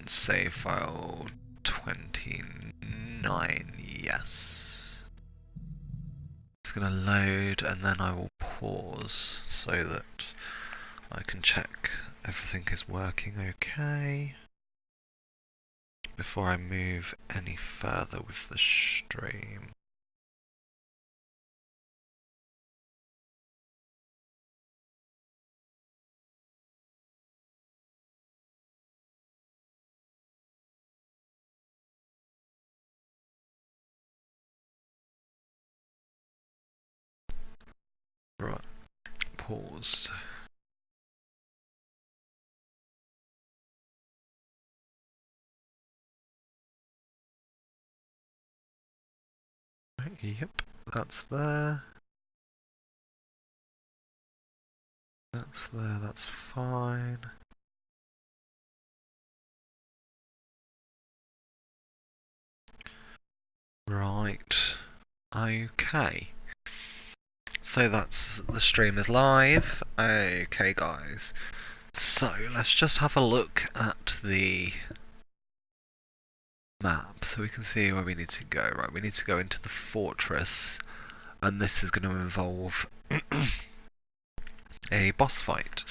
Save file 29, yes. It's gonna load and then I will pause so that I can check everything is working okay before I move any further with the stream. Right, pause. Yep, that's there. That's there, that's fine. Right, okay. So that's the stream is live. Okay, guys. So let's just have a look at the map so we can see where we need to go. Right, we need to go into the fortress, and this is going to involve a boss fight.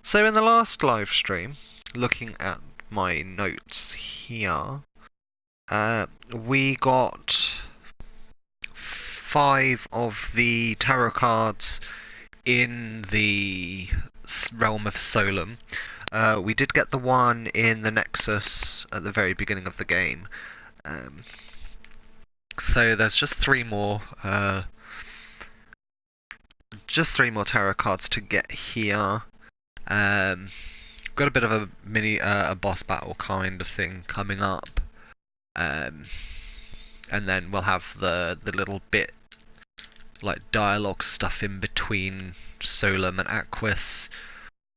So in the last live stream, looking at my notes here, we got 5 of the tarot cards in the realm of Solum. We did get the one in the Nexus at the very beginning of the game. So there's just 3 more. Just 3 more tarot cards to get here. Got a bit of a mini, a boss battle kind of thing coming up. And then we'll have the little bit like dialogue stuff in between Solum and Aquis.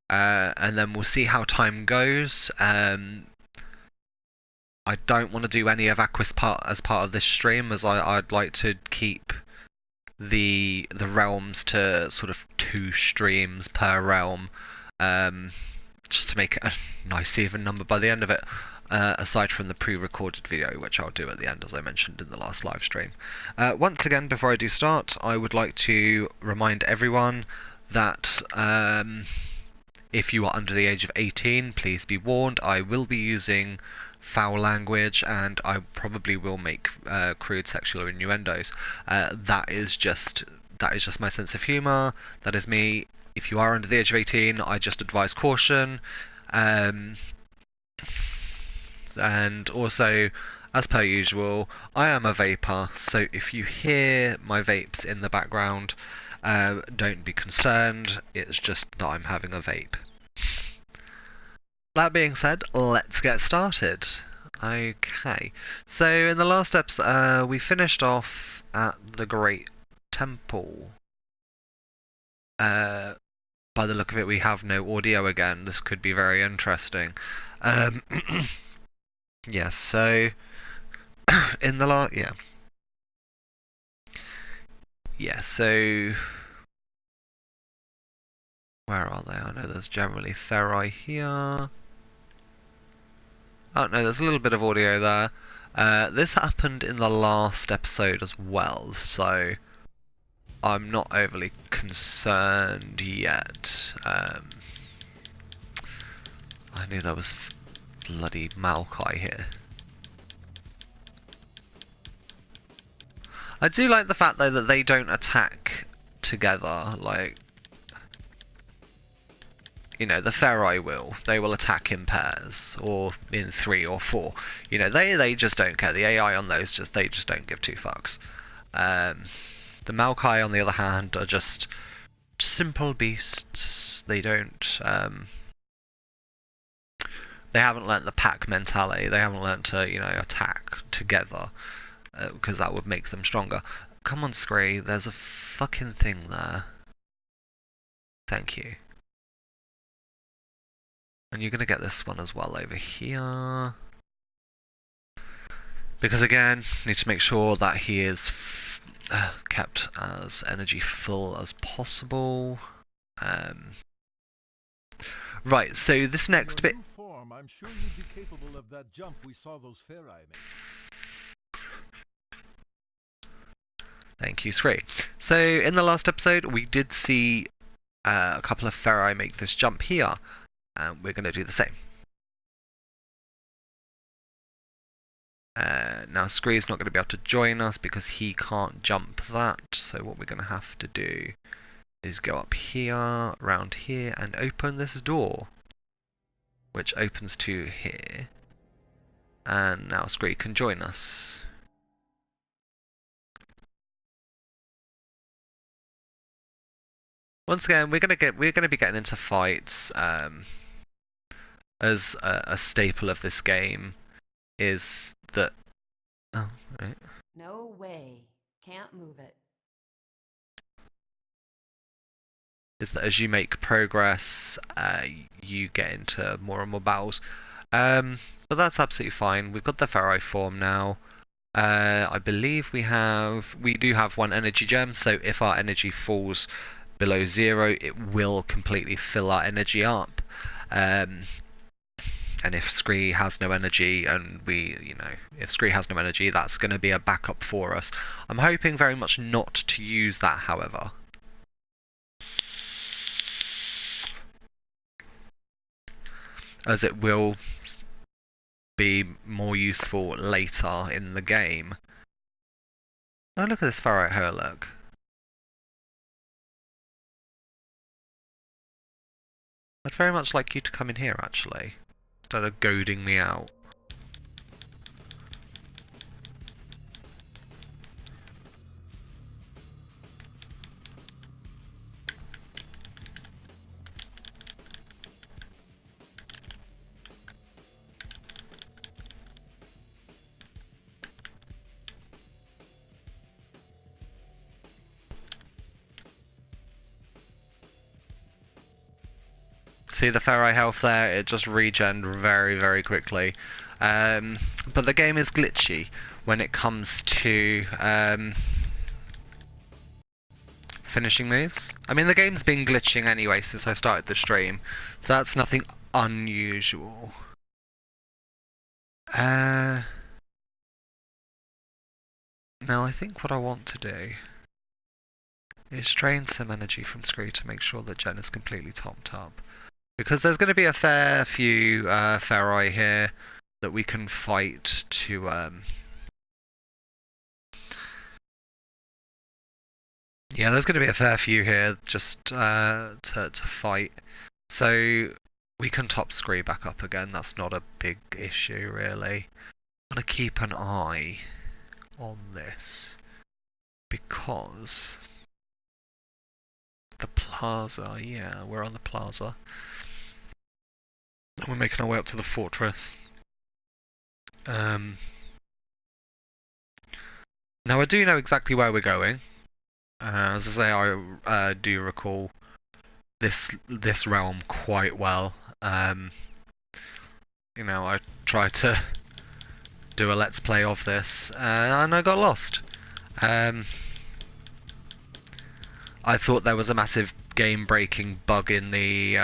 And then we'll see how time goes. I don't want to do any of Aquis as part of this stream, as I'd like to keep the realms to sort of 2 streams per realm, just to make it a nice even number by the end of it. Aside from the pre-recorded video, which I'll do at the end, as I mentioned in the last live stream. Once again, before I do start, I would like to remind everyone that if you are under the age of 18, please be warned, I will be using foul language, and I probably will make crude sexual innuendos. That is just my sense of humour. That is me. If you are under the age of 18, I just advise caution. And also, as per usual, I am a vapor, so if you hear my vapes in the background, don't be concerned, it's just that I'm having a vape. That being said, let's get started. Okay, so in the last episode, we finished off at the Great Temple. By the look of it, we have no audio again. This could be very interesting. Yeah, so in the last, so where are they? I know there's generally ferri here. Oh no, there's a little bit of audio there. This happened in the last episode as well, so I'm not overly concerned yet. I knew there was bloody Maokai here. I do like the fact though that they don't attack together, like, you know, the ferri will. They will attack in pairs, or in 3 or 4. You know, they just don't care. The AI on those they just don't give 2 fucks. The Maokai, on the other hand, are just simple beasts. They don't, they haven't learnt the pack mentality. They haven't learnt to, you know, attack together, because that would make them stronger. Come on, Scree, there's a fucking thing there. Thank you. And you're going to get this one as well over here. Because again, need to make sure that he is kept as energy full as possible. Right, so this next bit. In your new form, I'm sure you'd be capable of that jump we saw those Feri make. Thank you, Scree. So in the last episode, we did see a couple of Feri make this jump here, and we're going to do the same. Now Scree's not going to be able to join us because he can't jump that, so what we're going to have to do is go up here, around here, and open this door, which opens to here. And now Scree can join us. Once again, we're gonna be getting into fights. As a staple of this game is that. Oh, right. No way. Can't move it. Is that as you make progress, you get into more and more battles. But that's absolutely fine. We've got the Feri form now. I believe we do have one energy gem, so if our energy falls below 0, it will completely fill our energy up. And if Scree has no energy, and if Scree has no energy, that's going to be a backup for us. I'm hoping very much not to use that, however. As it will be more useful later in the game. Oh, look at this far right here, look. I'd very much like you to come in here, actually, instead of goading me out. See the Feri health there? It just regen very, very quickly. But the game is glitchy when it comes to finishing moves. I mean, the game's been glitching anyway since I started the stream, so that's nothing unusual. Now I think what I want to do is drain some energy from Scree to make sure that Jen is completely topped up. Because there's going to be a fair few Feri here that we can fight to yeah, there's going to be a fair few here just to fight. So we can top Scree back up again. That's not a big issue, really. I'm going to keep an eye on this because the plaza, yeah, we're on the plaza. And we're making our way up to the fortress. Now I do know exactly where we're going. As I say, I do recall this realm quite well. I tried to do a let's play of this, and I got lost. I thought there was a massive game-breaking bug in the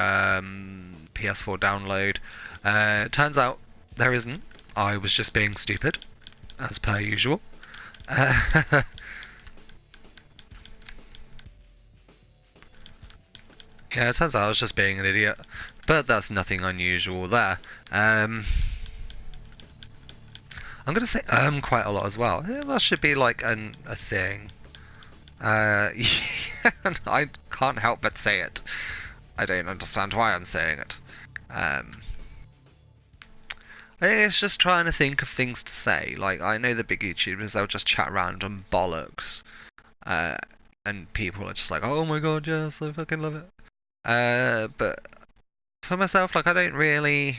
PS4 download. Turns out there isn't. I was just being stupid, as per usual. Yeah, it turns out I was just being an idiot, but that's nothing unusual there. I'm gonna say quite a lot as well. Yeah, that should be like a thing. I can't help but say it. I don't understand why I'm saying it. It's just trying to think of things to say. Like, I know the big YouTubers, they'll just chat random bollocks. And people are just like, oh my god, yes, I fucking love it. But for myself, like, I don't really.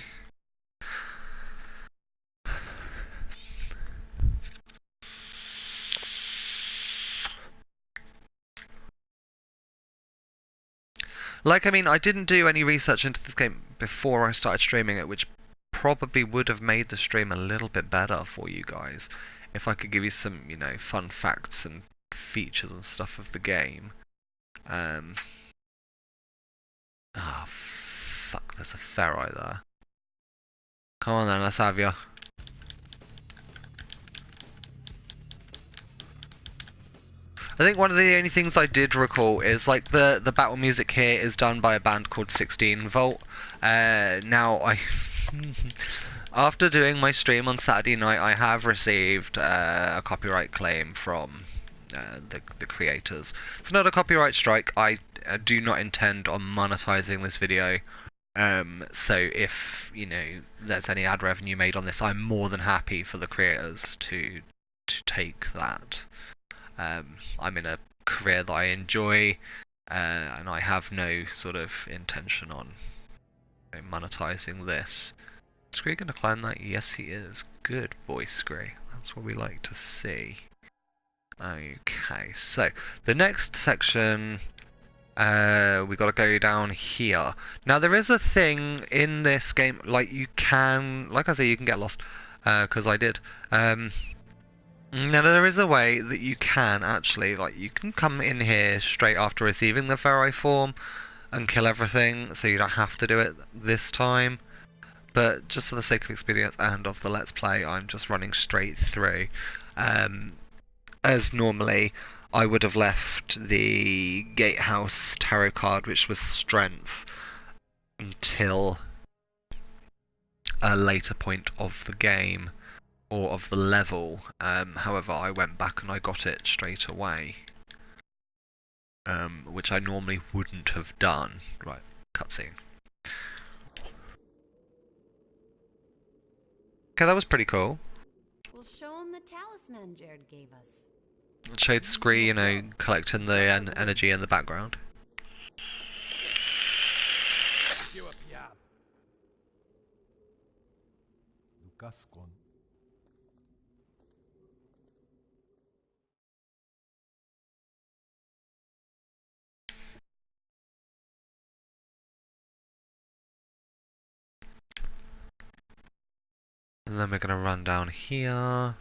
Like, I mean, I didn't do any research into this game before I started streaming it, which probably would have made the stream a little bit better for you guys. If I could give you some, fun facts and features and stuff of the game. fuck, there's a ferrite there. Come on then, let's have you. I think one of the only things I did recall is like the battle music here is done by a band called 16 Volt. Now I after doing my stream on Saturday night, I have received a copyright claim from the creators. It's not a copyright strike. I do not intend on monetizing this video. So if there's any ad revenue made on this, I'm more than happy for the creators to take that. I'm in a career that I enjoy, and I have no sort of intention on monetizing this. Scree gonna climb that? Yes, he is. Good boy, Scree. That's what we like to see. Okay, so the next section, we got to go down here. Now there is a thing in this game, like I say, you can get lost, because I did. Now there is a way that you can actually, you can come in here straight after receiving the ferrite form and kill everything, so you don't have to do it this time. But just for the sake of experience and of the let's play, I'm just running straight through. As normally, I would have left the gatehouse tarot card, which was strength, until a later point of the game. Or of the level. However, I went back and I got it straight away, which I normally wouldn't have done. Right, cutscene. Okay, that was pretty cool. We'll show him the talisman Jared gave us. It showed Scree, collecting the energy in the background. And then we're going to run down here. Oh,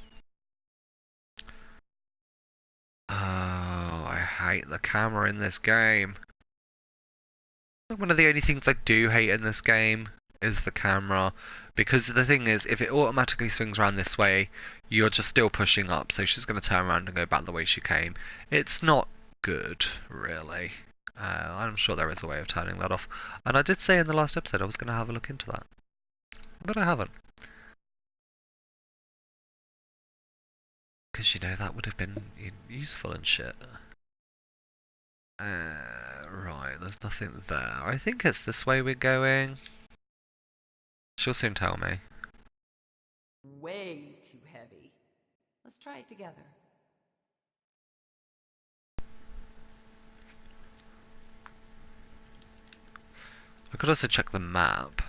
I hate the camera in this game. One of the only things I do hate in this game is the camera. Because the thing is, if it automatically swings around this way, you're just still pushing up. So she's going to turn around and go back the way she came. It's not good, really. I'm sure there is a way of turning that off. And I did say in the last episode I was going to have a look into that. But I haven't. Because, that would have been useful and shit. Right, there's nothing there. I think it's this way we're going. She'll soon tell me. Way too heavy. Let's try it together. I could also check the map.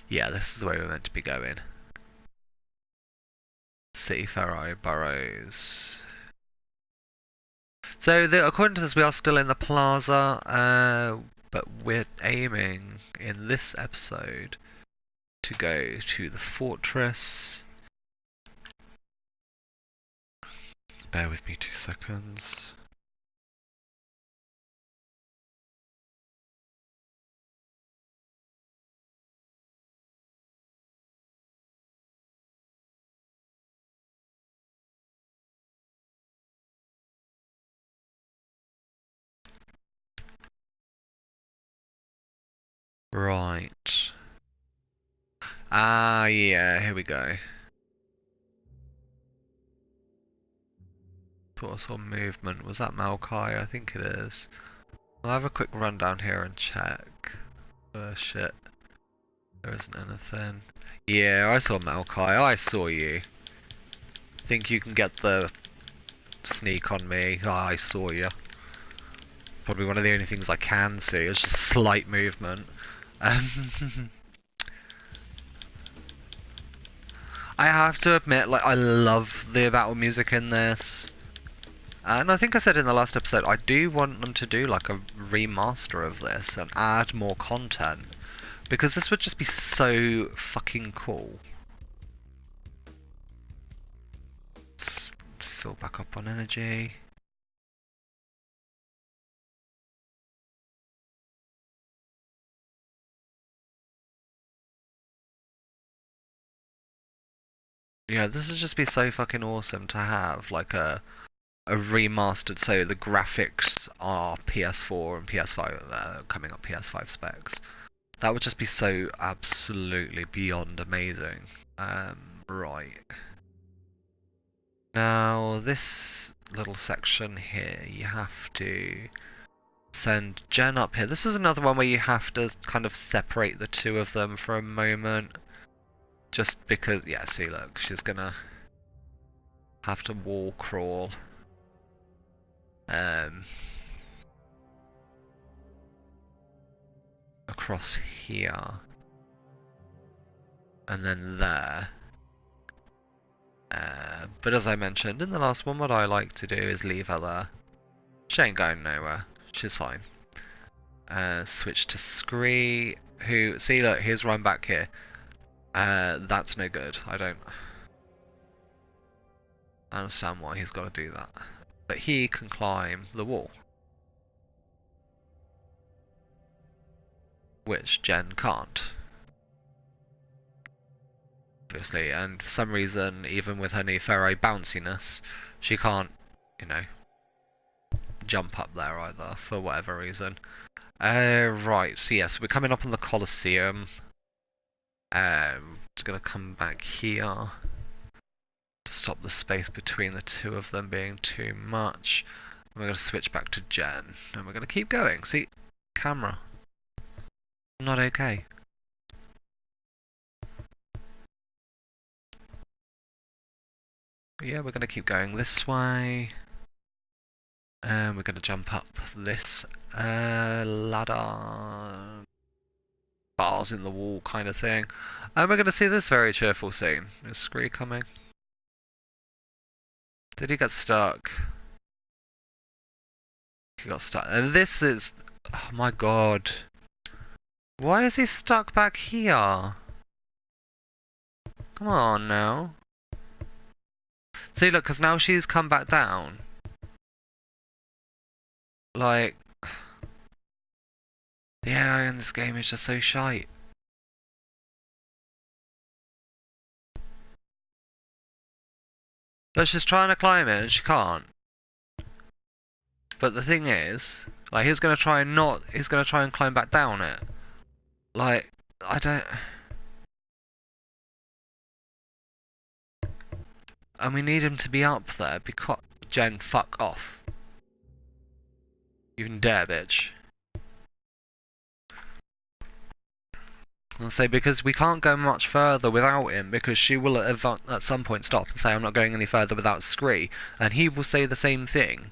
Yeah, this is the way we're meant to be going. City Ferrari Burrows. So, according to this, we are still in the plaza, but we're aiming in this episode to go to the fortress. Bear with me 2 seconds. Right. Ah, yeah, here we go. Thought I saw movement. Was that Maokai? I think it is. I'll have a quick run down here and check. Shit. There isn't anything. Yeah, I saw Maokai. I saw you. Think you can get the sneak on me? I saw you. Probably one of the only things I can see is just slight movement. I have to admit, I love the battle music in this. And I think I said in the last episode, I do want them to do a remaster of this and add more content. Because this would just be so fucking cool. Let's fill back up on energy. Yeah, this would just be so fucking awesome to have like a remastered. So the graphics are PS4 and PS5 coming up PS5 specs. That would just be so absolutely beyond amazing. Right. Now this little section here, you have to send Jen up here. This is another one where you have to kind of separate the two of them for a moment. Just because, yeah, see, look, she's gonna have to wall crawl. Um, Across here. And then there. But as I mentioned in the last one, what I like to do is leave her there. She ain't going nowhere. She's fine. Switch to Scree, who, see look, here's one back here. That's no good. I don't understand why he's got to do that. But he can climb the wall. Which Jen can't. Obviously, and for some reason, even with her new Pharaoh bounciness, she can't, you know, jump up there either, for whatever reason. Right, so yes, we're coming up on the Colosseum. It's gonna come back here to stop the space between the two of them being too much. And we're gonna switch back to Jen, and we're gonna keep going. See, camera, not okay. Yeah, we're gonna keep going this way. And we're gonna jump up this ladder, bars in the wall kind of thing. And we're gonna see this very cheerful scene. Is Scree coming? Did he get stuck? He got stuck. And this is... Oh my god. Why is he stuck back here? Come on now. See, look, because now she's come back down. Like... The AI in this game is just so shite. But she's trying to climb it and she can't. But the thing is, like, he's gonna try and climb back down it. Like, I don't... And we need him to be up there because... Jen, fuck off. You can dare, bitch. I'll say, because we can't go much further without him, because she will at some point stop and say, I'm not going any further without Scree, and he will say the same thing.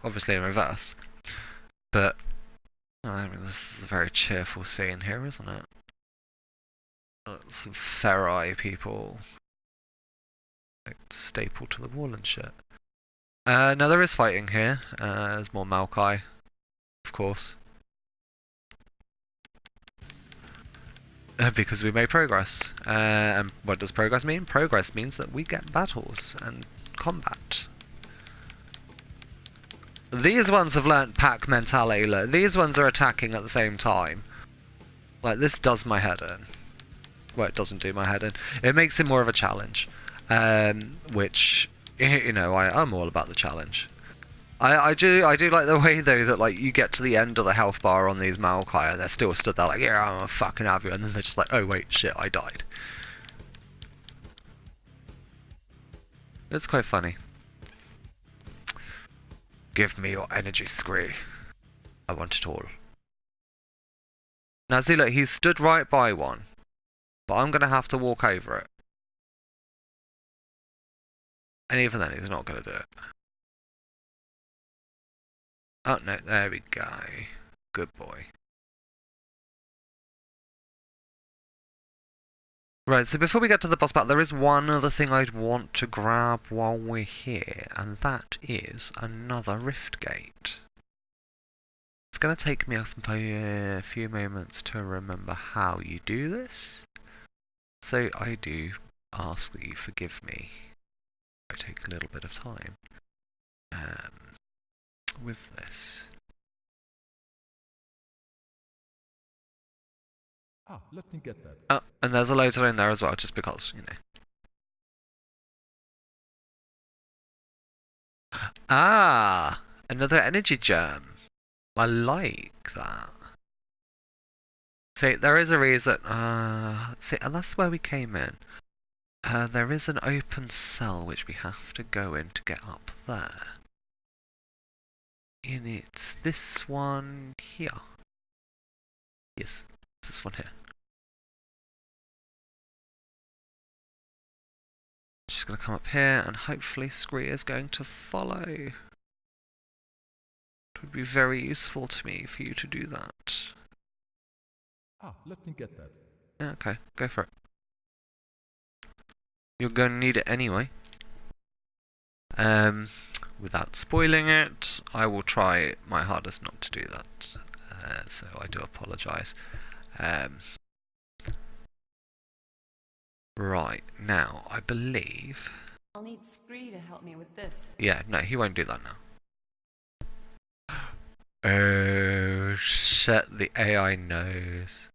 Obviously in reverse. But, I mean, this is a very cheerful scene here, isn't it? Some Ferai people, like, stapled to the wall and shit. Now there is fighting here. There's more Maokai, of course. Because we made progress. And what does progress mean? Progress means that we get battles and combat. These ones have learnt pack mentality. Look, these ones are attacking at the same time. Like, this does my head in. Well, it doesn't do my head in. It makes it more of a challenge. Which, you know, I'm all about the challenge. I do like the way though that, like, you get to the end of the health bar on these Maokai and they're still stood there like, yeah, I'm gonna fucking have you, and then they're just like, oh wait, shit, I died. It's quite funny. Give me your energy, Scree. I want it all. Now see, look, he stood right by one, but I'm gonna have to walk over it. And even then, he's not gonna do it. Oh no, there we go. Good boy. Right, so before we get to the boss battle, there is one other thing I'd want to grab while we're here, and that is another rift gate. It's going to take me a few moments to remember how you do this, so I do ask that you forgive me. I take a little bit of time with this. Ah, let me get that. Oh, and there's a loader in there as well, just because, you know. Ah, another energy gem. I like that. See, there is a reason. See, and that's where we came in. There is an open cell which we have to go in to get up there. And it's this one here. Yes, this one here. Just gonna come up here, and hopefully Scree is going to follow. It would be very useful to me for you to do that. Ah, let me get that. Yeah, okay, go for it. You're going to need it anyway. Without spoiling it, I will try my hardest not to do that. So I do apologise. Right, now, I believe... I'll need Scree to help me with this. Yeah, no, he won't do that now. Oh, shit, the AI knows.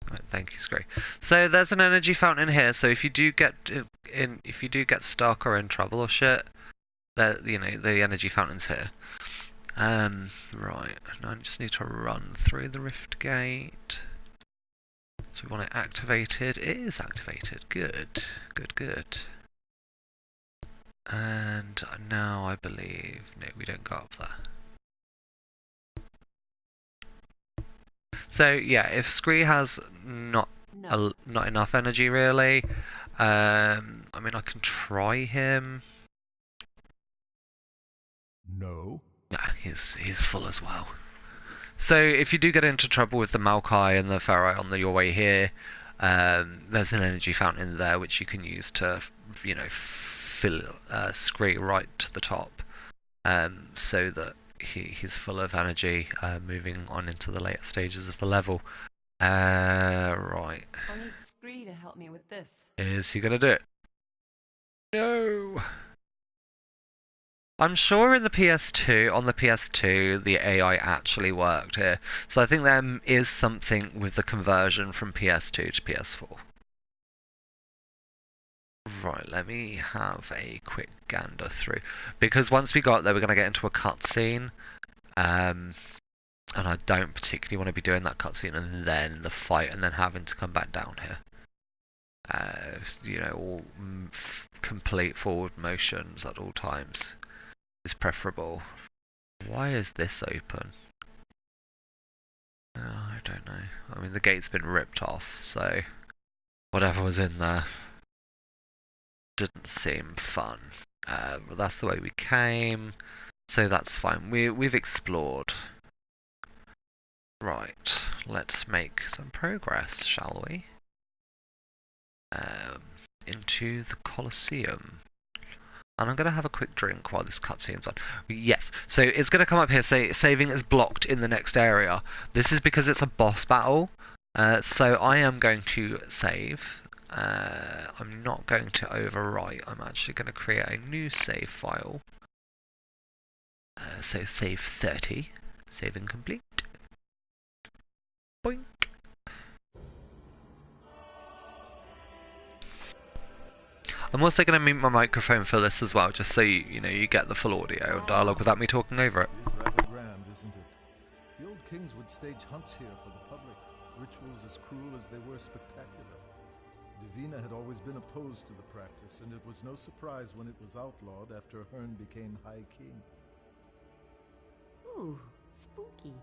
Right, thank you, Scree. So there's an energy fountain here. So if you do get stuck or in trouble or shit, that you know the energy fountain's here. Right. Now I just need to run through the rift gate. So we want it activated. It is activated. Good. Good. Good. And now I believe no, we don't go up there. So yeah, if Scree has not enough energy really, I mean I can try him. No. Yeah, he's full as well. So if you do get into trouble with the Maokai and the Ferrite on your way here, there's an energy fountain there which you can use to, you know, fill Scree right to the top, so that he's full of energy, moving on into the later stages of the level. Right. I'll need Scree to help me with this. Is he gonna do it? No. I'm sure in the PS2, on the PS2, the AI actually worked here. So I think there is something with the conversion from PS2 to PS4. Right, let me have a quick gander through. Because once we got there, we're going to get into a cutscene. And I don't particularly want to be doing that cutscene and then the fight and then having to come back down here. You know, all complete forward motions at all times is preferable. Why is this open? Oh, I don't know. I mean, the gate's been ripped off, so whatever was in there didn't seem fun. But that's the way we came, so that's fine. We've explored. Right, let's make some progress, shall we? Into the Colosseum. And I'm going to have a quick drink while this cutscene's on. Yes, so it's going to come up here, say saving is blocked in the next area. This is because it's a boss battle. So I am going to save. I'm not going to overwrite. I'm actually going to create a new save file. So save 30. Saving complete. Boink. I'm also going to mute my microphone for this as well, just so you know you get the full audio and dialogue without me talking over it. It is rather grand, isn't it? The old kings would stage hunts here for the public, rituals as cruel as they were spectacular. Divina had always been opposed to the practice, and it was no surprise when it was outlawed after Hearn became High King. Ooh, spooky.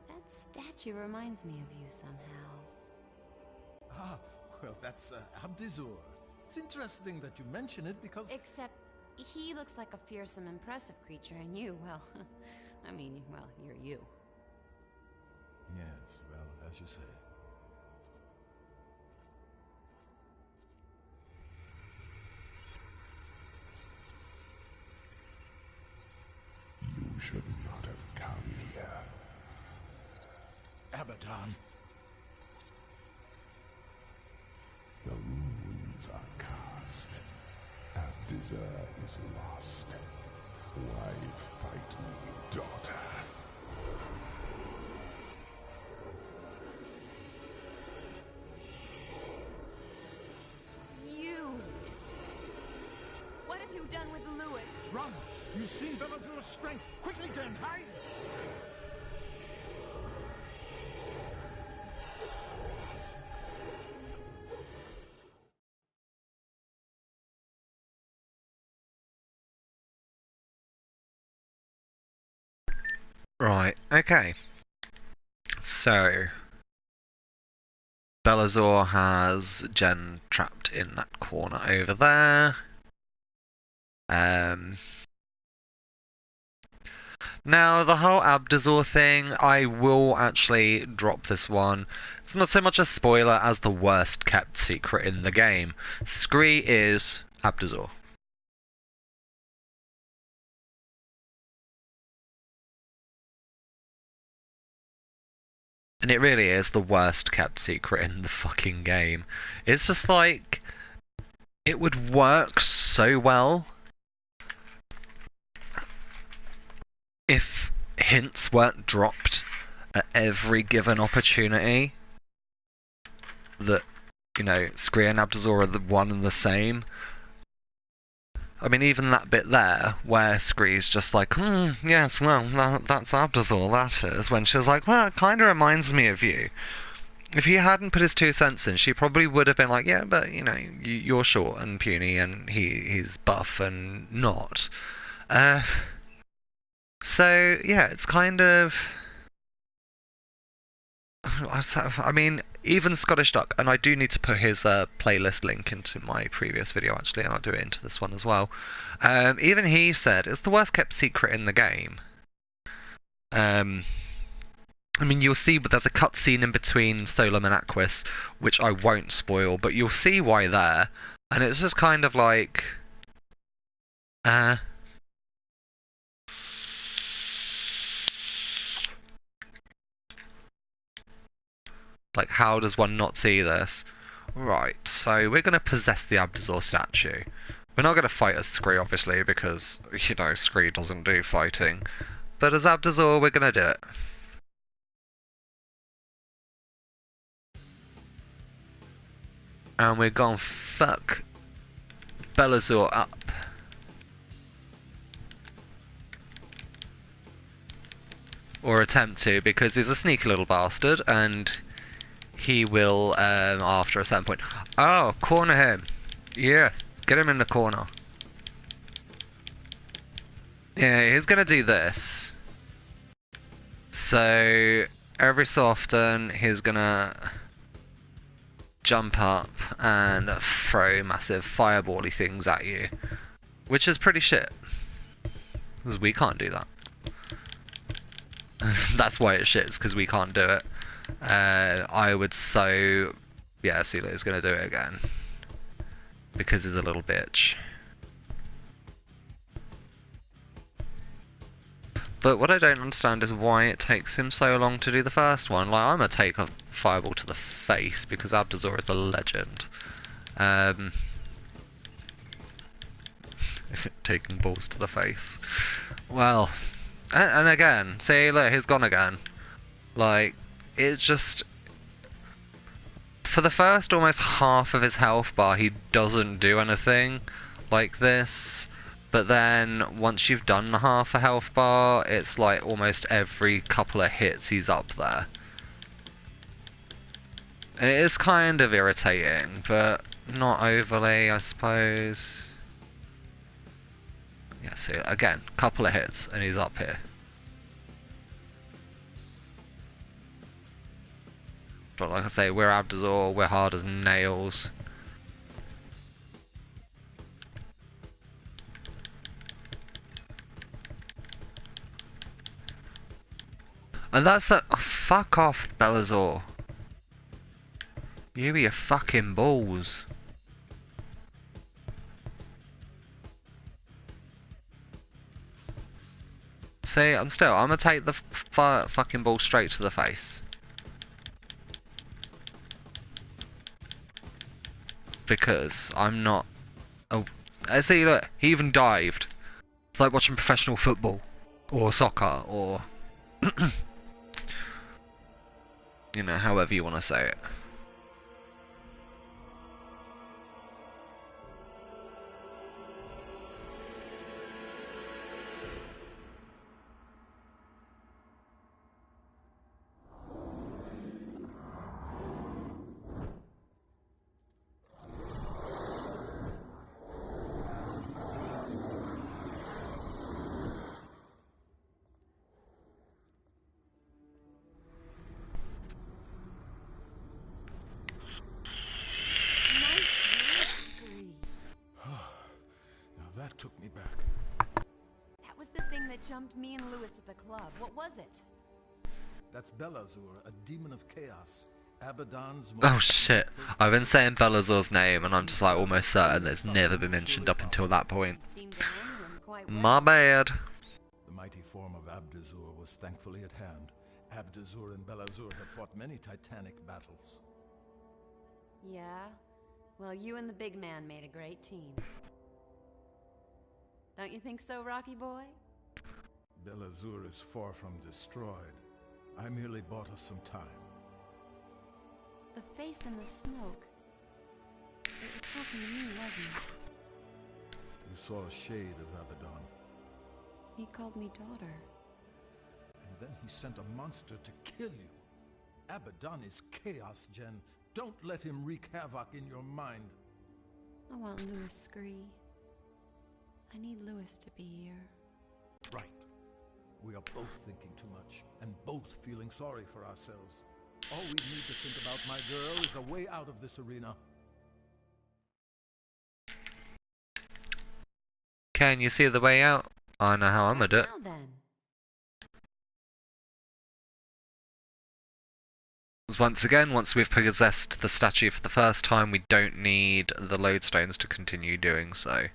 That statue reminds me of you somehow. Ah, well, that's Abdizur. It's interesting that you mention it because... Except, he looks like a fearsome, impressive creature, and you, well, I mean, well, you're you. Yes, well, as you say. You should not have come here. Abaddon. The runes are cast. Abdizur is lost. Why fight me, daughter? You! What have you done with Lewis? Run! You've seen Belazur's strength! Quickly, then, hide! Right, okay. So, Belazor has Jen trapped in that corner over there. Now, the whole Abdazor thing, I will actually drop this one. It's not so much a spoiler as the worst kept secret in the game. Scree is Abdazor. And it really is the worst kept secret in the fucking game. It's just like, it would work so well if hints weren't dropped at every given opportunity that, you know, Scree and Abdazor are the one and the same. I mean, even that bit there, where Scree's just like, yes, well, that's Abdazor, that is, when she's like, well, it kind of reminds me of you. If he hadn't put his 2 cents in, she probably would have been like, yeah, but, you know, you're short and puny, and he's buff and not. So, yeah, it's kind of... I mean, even Scottish Duck, and I do need to put his playlist link into my previous video, actually, and I'll do it into this one as well. Even he said it's the worst kept secret in the game. I mean, you'll see, but there's a cutscene in between Solum and Aquis, which I won't spoil, but you'll see why there. And it's just kind of like... Like, how does one not see this? Right, so we're going to possess the Abdazor statue. We're not going to fight as Scree, obviously, because, you know, Scree doesn't do fighting. But as Abdazor, we're going to do it. And we're going to fuck Belazor up. Or attempt to, because he's a sneaky little bastard, and he will, after a certain point... Oh, corner him. Yes, get him in the corner. Yeah, he's gonna do this. So, every so often, he's gonna jump up and throw massive firebally things at you. Which is pretty shit. Because we can't do that. That's why it's shit, because we can't do it. I would so... Yeah, Sula's gonna do it again. Because he's a little bitch. But what I don't understand is why it takes him so long to do the first one. Like, I'm gonna take a fireball to the face, because Abdazor is a legend. Taking balls to the face. Well... And again, see, look, he's gone again. Like, it's just... For the first almost half of his health bar, he doesn't do anything like this. But then, once you've done half a health bar, it's like almost every couple of hits he's up there. And it is kind of irritating, but not overly, I suppose. Yeah, see, again, couple of hits, and he's up here. But like I say, we're Abdazor, we're hard as nails. And that's a... Oh, fuck off, Belazor. You be your fucking balls. See, I'm gonna take the fucking ball straight to the face. Because I'm not... Oh, see, look, he even dived. It's like watching professional football, or soccer, or you know, however you want to say it. Nice work, Scree. Now that took me back. That was the thing that jumped me and Lewis at the club. What was it? That's Belazur, a demon of chaos. Abaddon's Oh most shit, powerful I've been foe. saying Belazor's name and I'm just like almost certain that it's never been mentioned up until that point. You seem to handle him quite well. My bad. The mighty form of Abdazur was thankfully at hand. Abdazur and Belazur have fought many titanic battles. Yeah? Well, you and the big man made a great team. Don't you think so, Rocky Boy? Belazur is far from destroyed. I merely bought us some time. The face in the smoke. It was talking to me, wasn't it? You saw a shade of Abaddon, He called me daughter. and then he sent a monster to kill you. Abaddon is chaos, Jen. Don't let him wreak havoc in your mind. I want Lewis, Scree. I need Lewis to be here. Right. We are both thinking too much, and both feeling sorry for ourselves. All we need to think about, my girl, is a way out of this arena. Can you see the way out? I know how I'm gonna do it. Now then. Once again, once we've possessed the statue for the first time, we don't need the lodestones to continue doing so.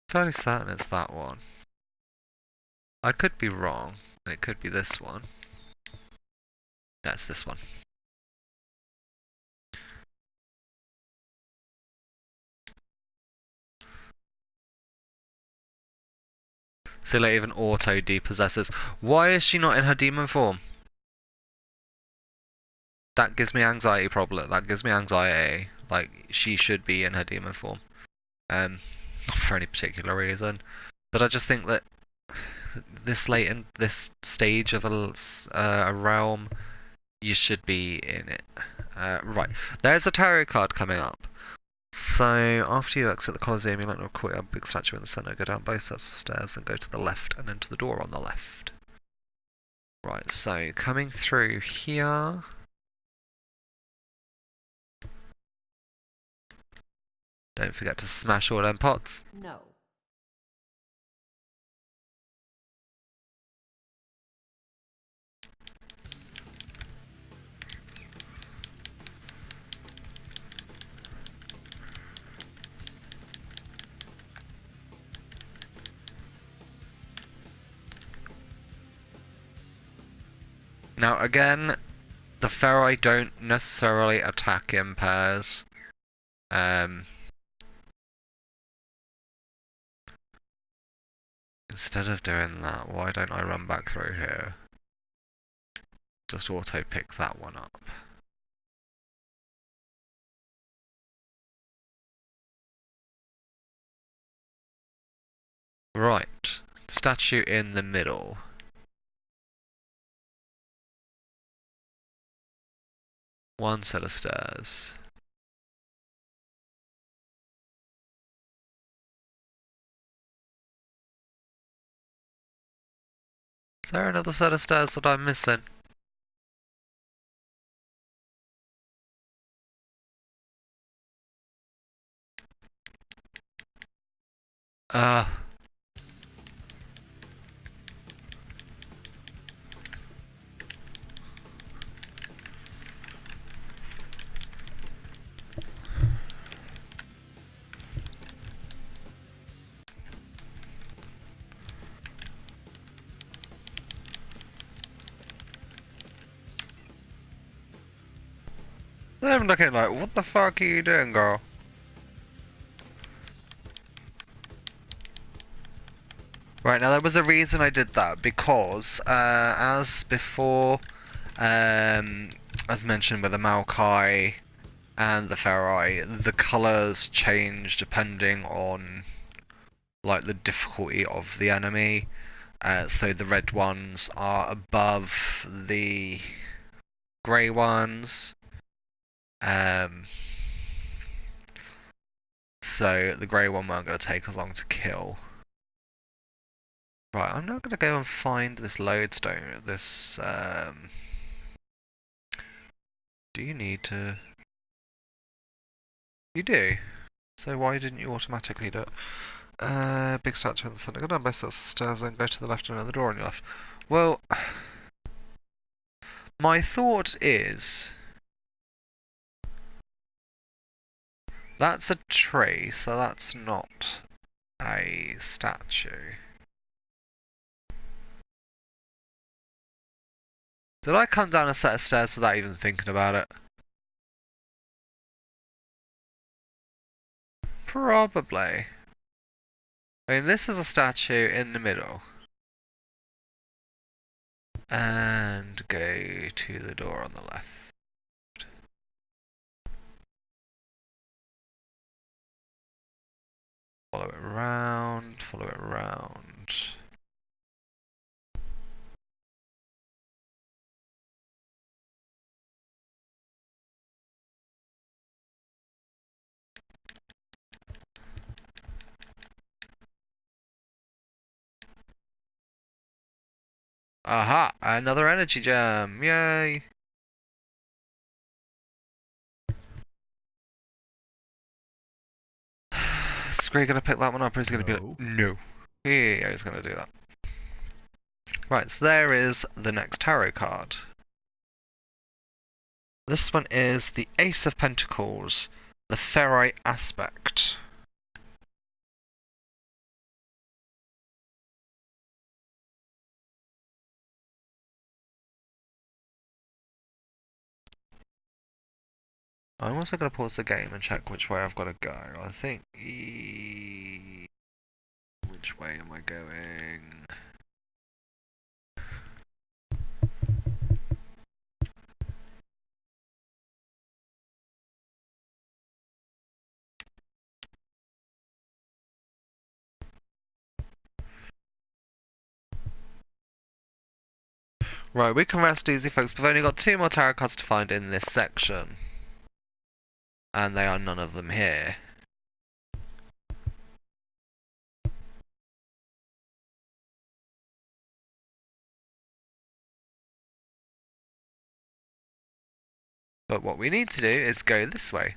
Fairly certain it's that one. I could be wrong. It could be this one. That's this one. So like even auto depossesses. Why is she not in her demon form? That gives me anxiety problem. That gives me anxiety. Like she should be in her demon form. Not for any particular reason, but I just think that this late in this stage of a realm, you should be in it. Right, there's a tarot card coming up. So after you exit the Colosseum, you might not quit a big statue in the center. Go down both sets of stairs and go to the left and into the door on the left. Right, so coming through here. Don't forget to smash all them pots. No. Now again, the Feroi don't necessarily attack in pairs. Instead of doing that, why don't I run back through here? Just auto pick that one up. Right, statue in the middle. One set of stairs. Is there another set of stairs that I'm missing? Uh, I'm looking like, what the fuck are you doing, girl? Right, now there was a reason I did that, because, as before, as mentioned with the Maokai and the Ferrai, the colours change depending on, like, the difficulty of the enemy. So the red ones are above the grey ones. So the grey one weren't going to take as long to kill. Right, I'm now going to go and find this lodestone. This, do you need to? You do. So why didn't you automatically do it? Big statue in the centre. Go down both sets of stairs, then go to the left and another door on your left. Well, my thought is that's a tree, so that's not a statue. Did I come down a set of stairs without even thinking about it? Probably. I mean, this is a statue in the middle. And go to the door on the left. Follow it around, follow it around. Aha! Another energy gem! Yay! Is Scree gonna pick that one up or is he gonna be like, no? Yeah, he's gonna do that. Right, so there is the next tarot card. This one is the Ace of Pentacles, the Ferrite aspect. I'm also going to pause the game and check which way I've got to go. I think... Which way am I going? Right, we can rest easy, folks. We've only got 2 more tarot cards to find in this section. And they are none of them here. But what we need to do is go this way.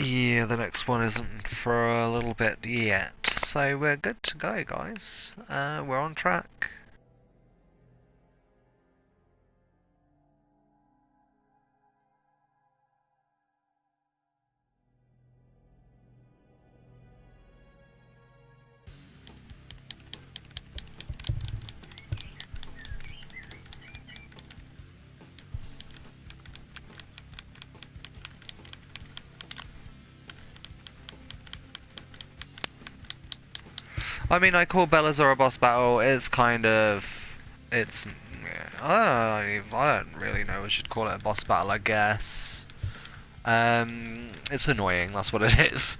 Yeah, the next one isn't for a little bit yet. So we're good to go, guys. We're on track. I mean, I call Bellasaur a boss battle. It's kind of... It's... Yeah, I don't really know we should call it a boss battle, I guess. It's annoying, that's what it is.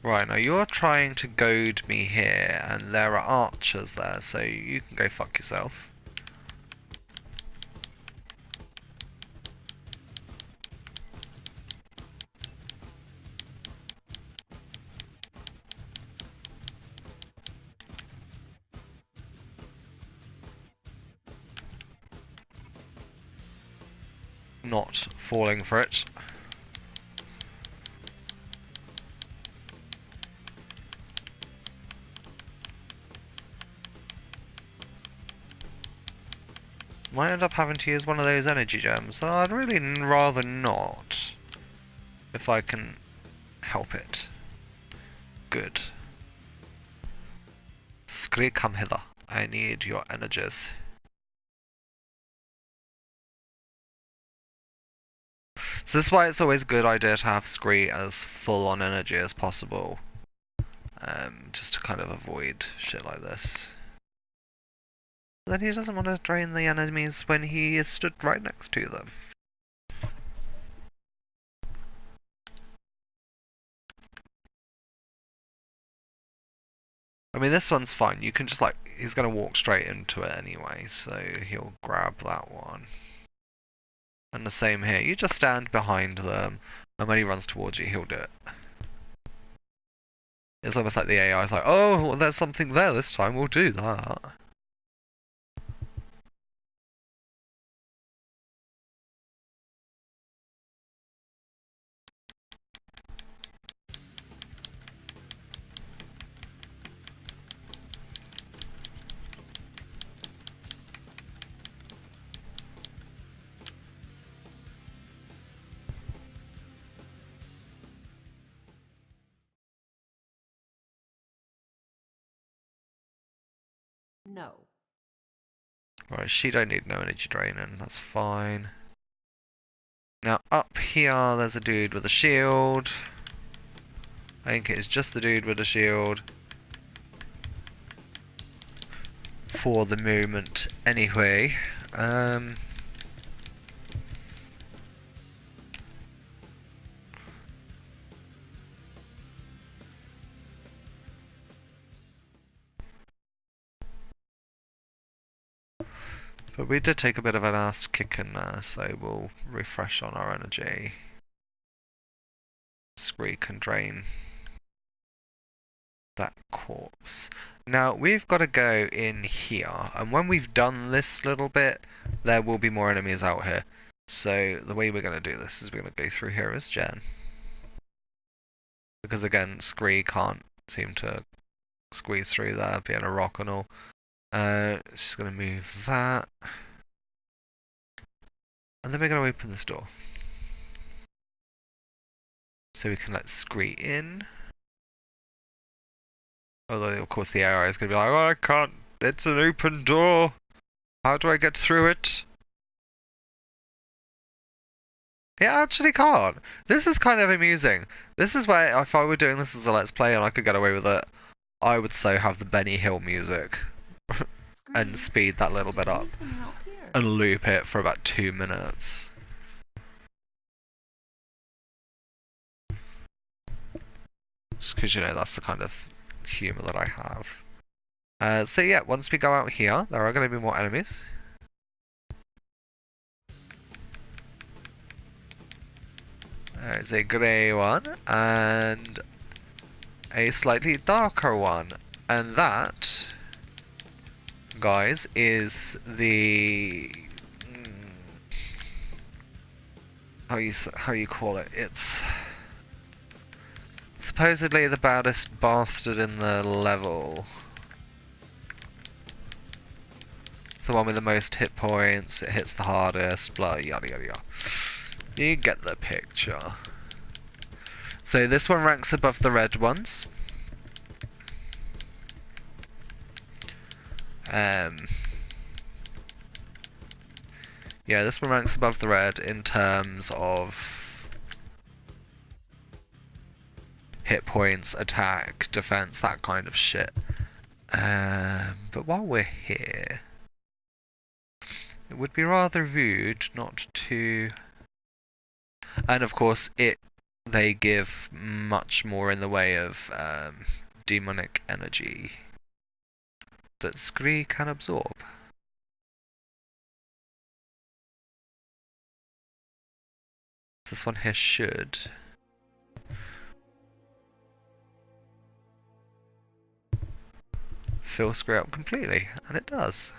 Right, now you're trying to goad me here, and there are archers there, so you can go fuck yourself. not falling for it. Might end up having to use one of those energy gems, so I'd really rather not, if I can help it. Good. Scree, come hither. I need your energies. So this is why it's always a good idea to have Scree as full on energy as possible. Just to kind of avoid shit like this. Then he doesn't want to drain the enemies when he is stood right next to them. I mean, this one's fine. You can just like, he's going to walk straight into it anyway, so he'll grab that one. And the same here. You just stand behind them, and when he runs towards you, he'll do it. It's almost like the AI is like, oh, well, there's something there this time, we'll do that. No. Right, she don't need no energy draining, that's fine. Now up here there's a dude with a shield. I think it is just the dude with a shield. For the moment anyway. But we did take a bit of an ass kicking there, so we'll refresh on our energy. Scree can drain that corpse. Now we've got to go in here, and when we've done this little bit, there will be more enemies out here. So the way we're going to do this is we're going to go through here as Jen. Because again, Scree can't seem to squeeze through there, being a rock and all. Just going to move that. And then we're going to open this door. So we can let Scree in. Although, of course, the AI is going to be like, oh, I can't, it's an open door. How do I get through it? It actually can't. This is kind of amusing. This is where, if I were doing this as a Let's Play and I could get away with it, I would so have the Benny Hill music. And speed that little bit up. And loop it for about 2 minutes. Just because, you know, that's the kind of humour that I have. So yeah, once we go out here, there are going to be more enemies. There's a grey one, and a slightly darker one. And that, guys, is the... How you call it? It's... supposedly the baddest bastard in the level. It's the one with the most hit points, it hits the hardest, blah yada yada yada. You get the picture. So this one ranks above the red ones. Yeah, this one ranks above the red in terms of hit points, attack, defense, that kind of shit. But while we're here, it would be rather rude not to... And of course, they give much more in the way of demonic energy that Scree can absorb. This one here should. Fill Scree up completely, and it does.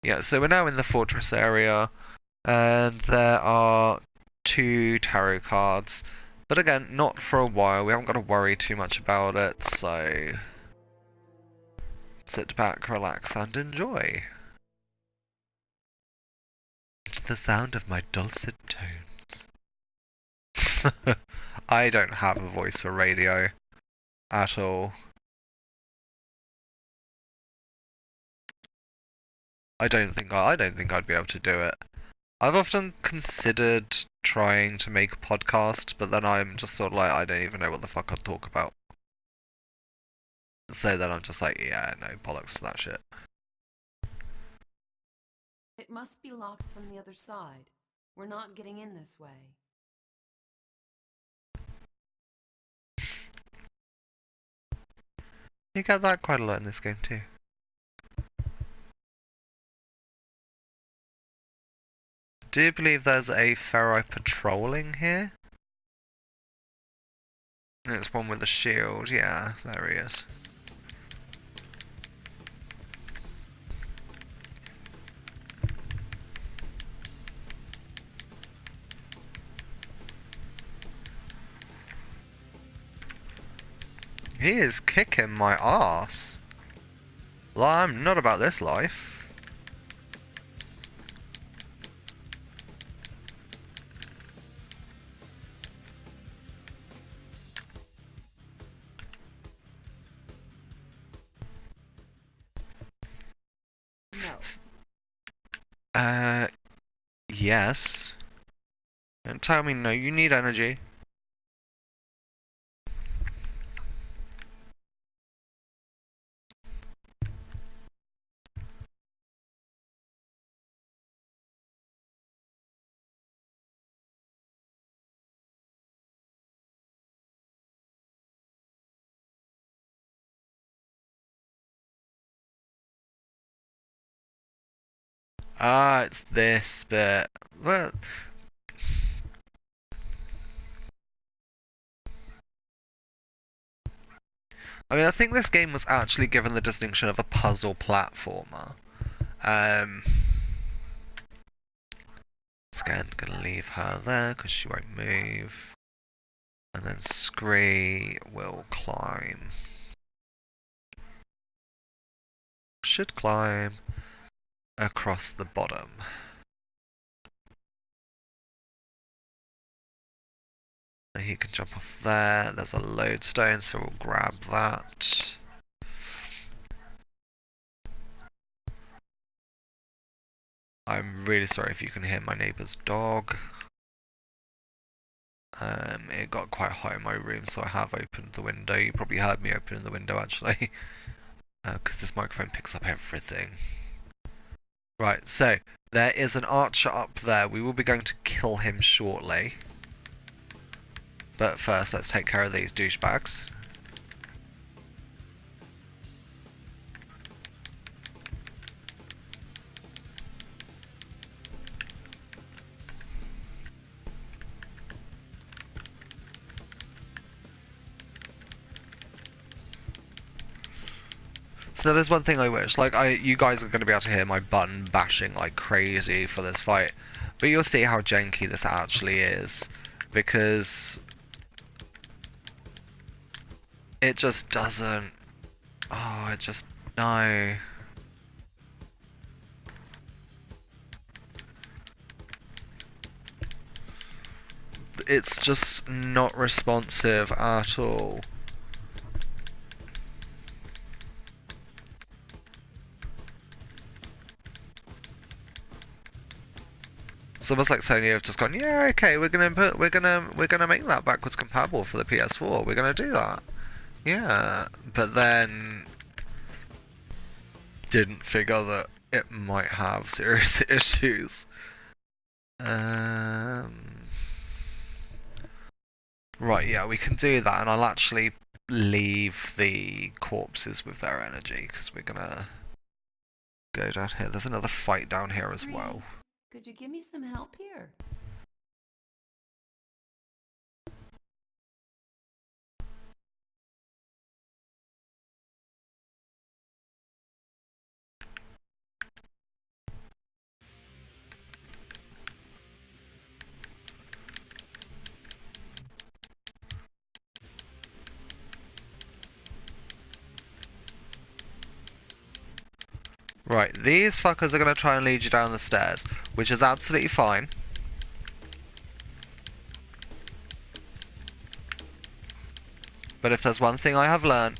Yeah, so we're now in the fortress area, and there are 2 tarot cards. But again, not for a while. We haven't got to worry too much about it, so sit back, relax, and enjoy. It's the sound of my dulcet tones. I don't have a voice for radio at all. I don't think I'd be able to do it. I've often considered trying to make a podcast, but then I'm just sort of like, I don't even know what the fuck I'd talk about. So then I'm just like, yeah, no, bollocks to that shit. It must be locked from the other side. We're not getting in this way. You get that quite a lot in this game too. Do you believe there's a ferro patrolling here? It's one with a shield, yeah, there he is. He is kicking my ass. Well, I'm not about this life. No. Yes. Don't tell me no, you need energy. Ah, it's this bit. Well, I mean, I think this game was actually given the distinction of a puzzle platformer. Again, gonna leave her there because she won't move. And then Scree will climb. Should climb across the bottom. And he can jump off there. There's a lodestone, so we'll grab that. I'm really sorry if you can hear my neighbour's dog. It got quite hot in my room, so I have opened the window. You probably heard me opening the window actually, because this microphone picks up everything. Right, so there is an archer up there. We will be going to kill him shortly. But first, let's take care of these douchebags. So there's one thing I wish, like you guys are going to be able to hear my button bashing like crazy for this fight, but you'll see how janky this actually is, because it just doesn't. Oh, it just no. It's just not responsive at all. It's almost like Sony have just gone, yeah, okay, we're gonna make that backwards compatible for the PS4. We're gonna do that. Yeah, but then didn't figure that it might have serious issues. Right, yeah, we can do that, and I'll actually leave the corpses with their energy because we're gonna go down here. There's another fight down here as well. Could you give me some help here? Right, these fuckers are going to try and lead you down the stairs, which is absolutely fine. But if there's one thing I have learnt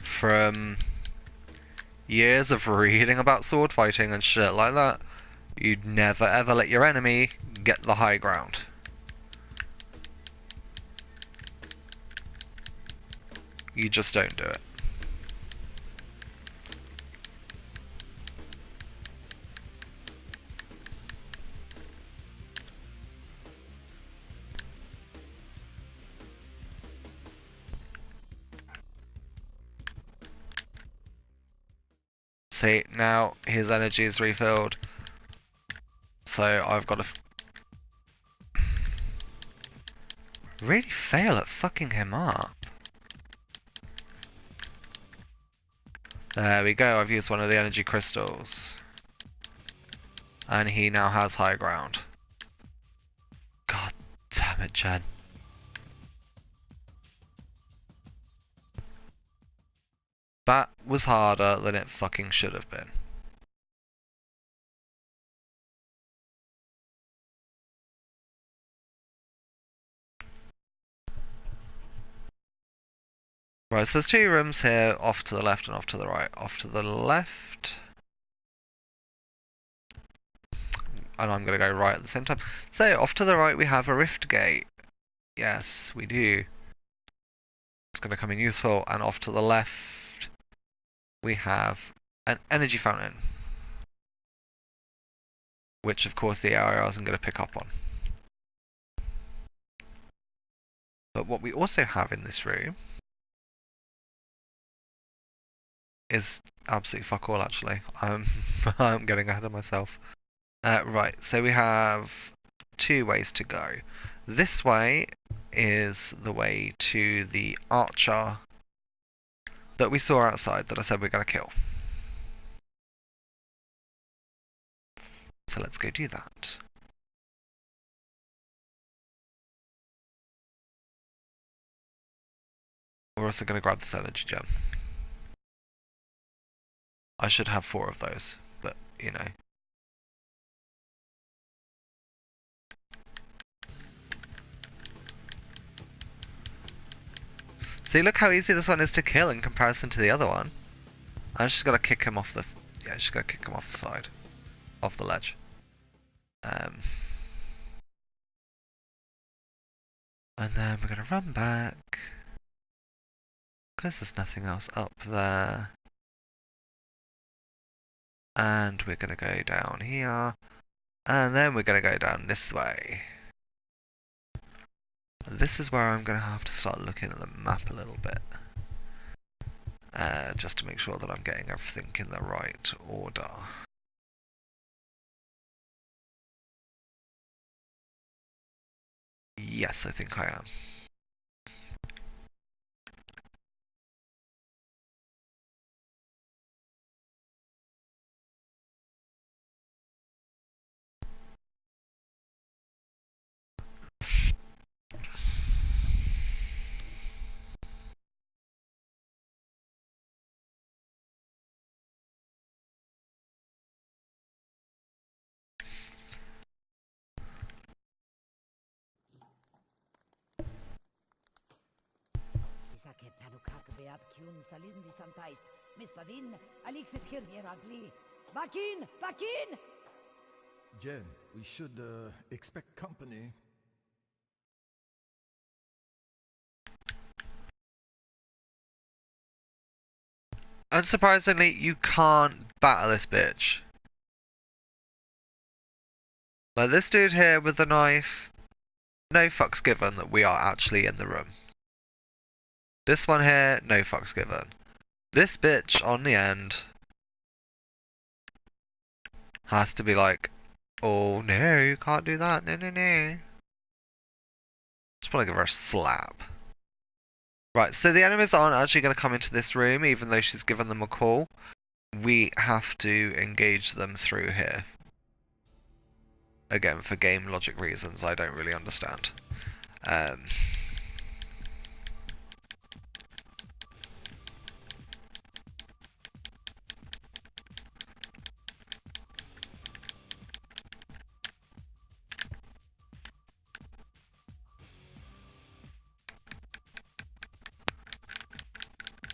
from years of reading about sword fighting and shit like that, you'd never ever let your enemy get the high ground. You just don't do it. See, now his energy is refilled. So I've got to really fail at fucking him up. There we go, I've used one of the energy crystals. And he now has high ground. God damn it, Jen. That was harder than it fucking should have been. Right, so there's two rooms here, off to the left and off to the right. Off to the left. And I'm going to go right at the same time. So, off to the right we have a rift gate. Yes, we do. It's going to come in useful. And off to the left we have an energy fountain. Which, of course, the AIR isn't going to pick up on. But what we also have in this room is absolutely fuck all, actually. I'm getting ahead of myself. Right, so we have two ways to go. This way is the way to the archer that we saw outside that I said we're going to kill. So let's go do that. We're also going to grab this energy gem. I should have 4 of those, but you know. See, look how easy this one is to kill in comparison to the other one. I just gotta kick him off the... Yeah, just gotta kick him off the side. Off the ledge. And then we're gonna run back. Because there's nothing else up there. And we're gonna go down here. And then we're gonna go down this way. This is where I'm going to have to start looking at the map a little bit. Just to make sure that I'm getting everything in the right order. Yes, I think I am. Jen, we should expect company. Unsurprisingly, you can't battle this bitch. Like this dude here with the knife, no fucks given that we are actually in the room. This one here, no fucks given. This bitch on the end has to be like, oh no, you can't do that, no no no. Just want to give her a slap. Right, so the enemies aren't actually going to come into this room even though she's given them a call. We have to engage them through here. Again, for game logic reasons I don't really understand.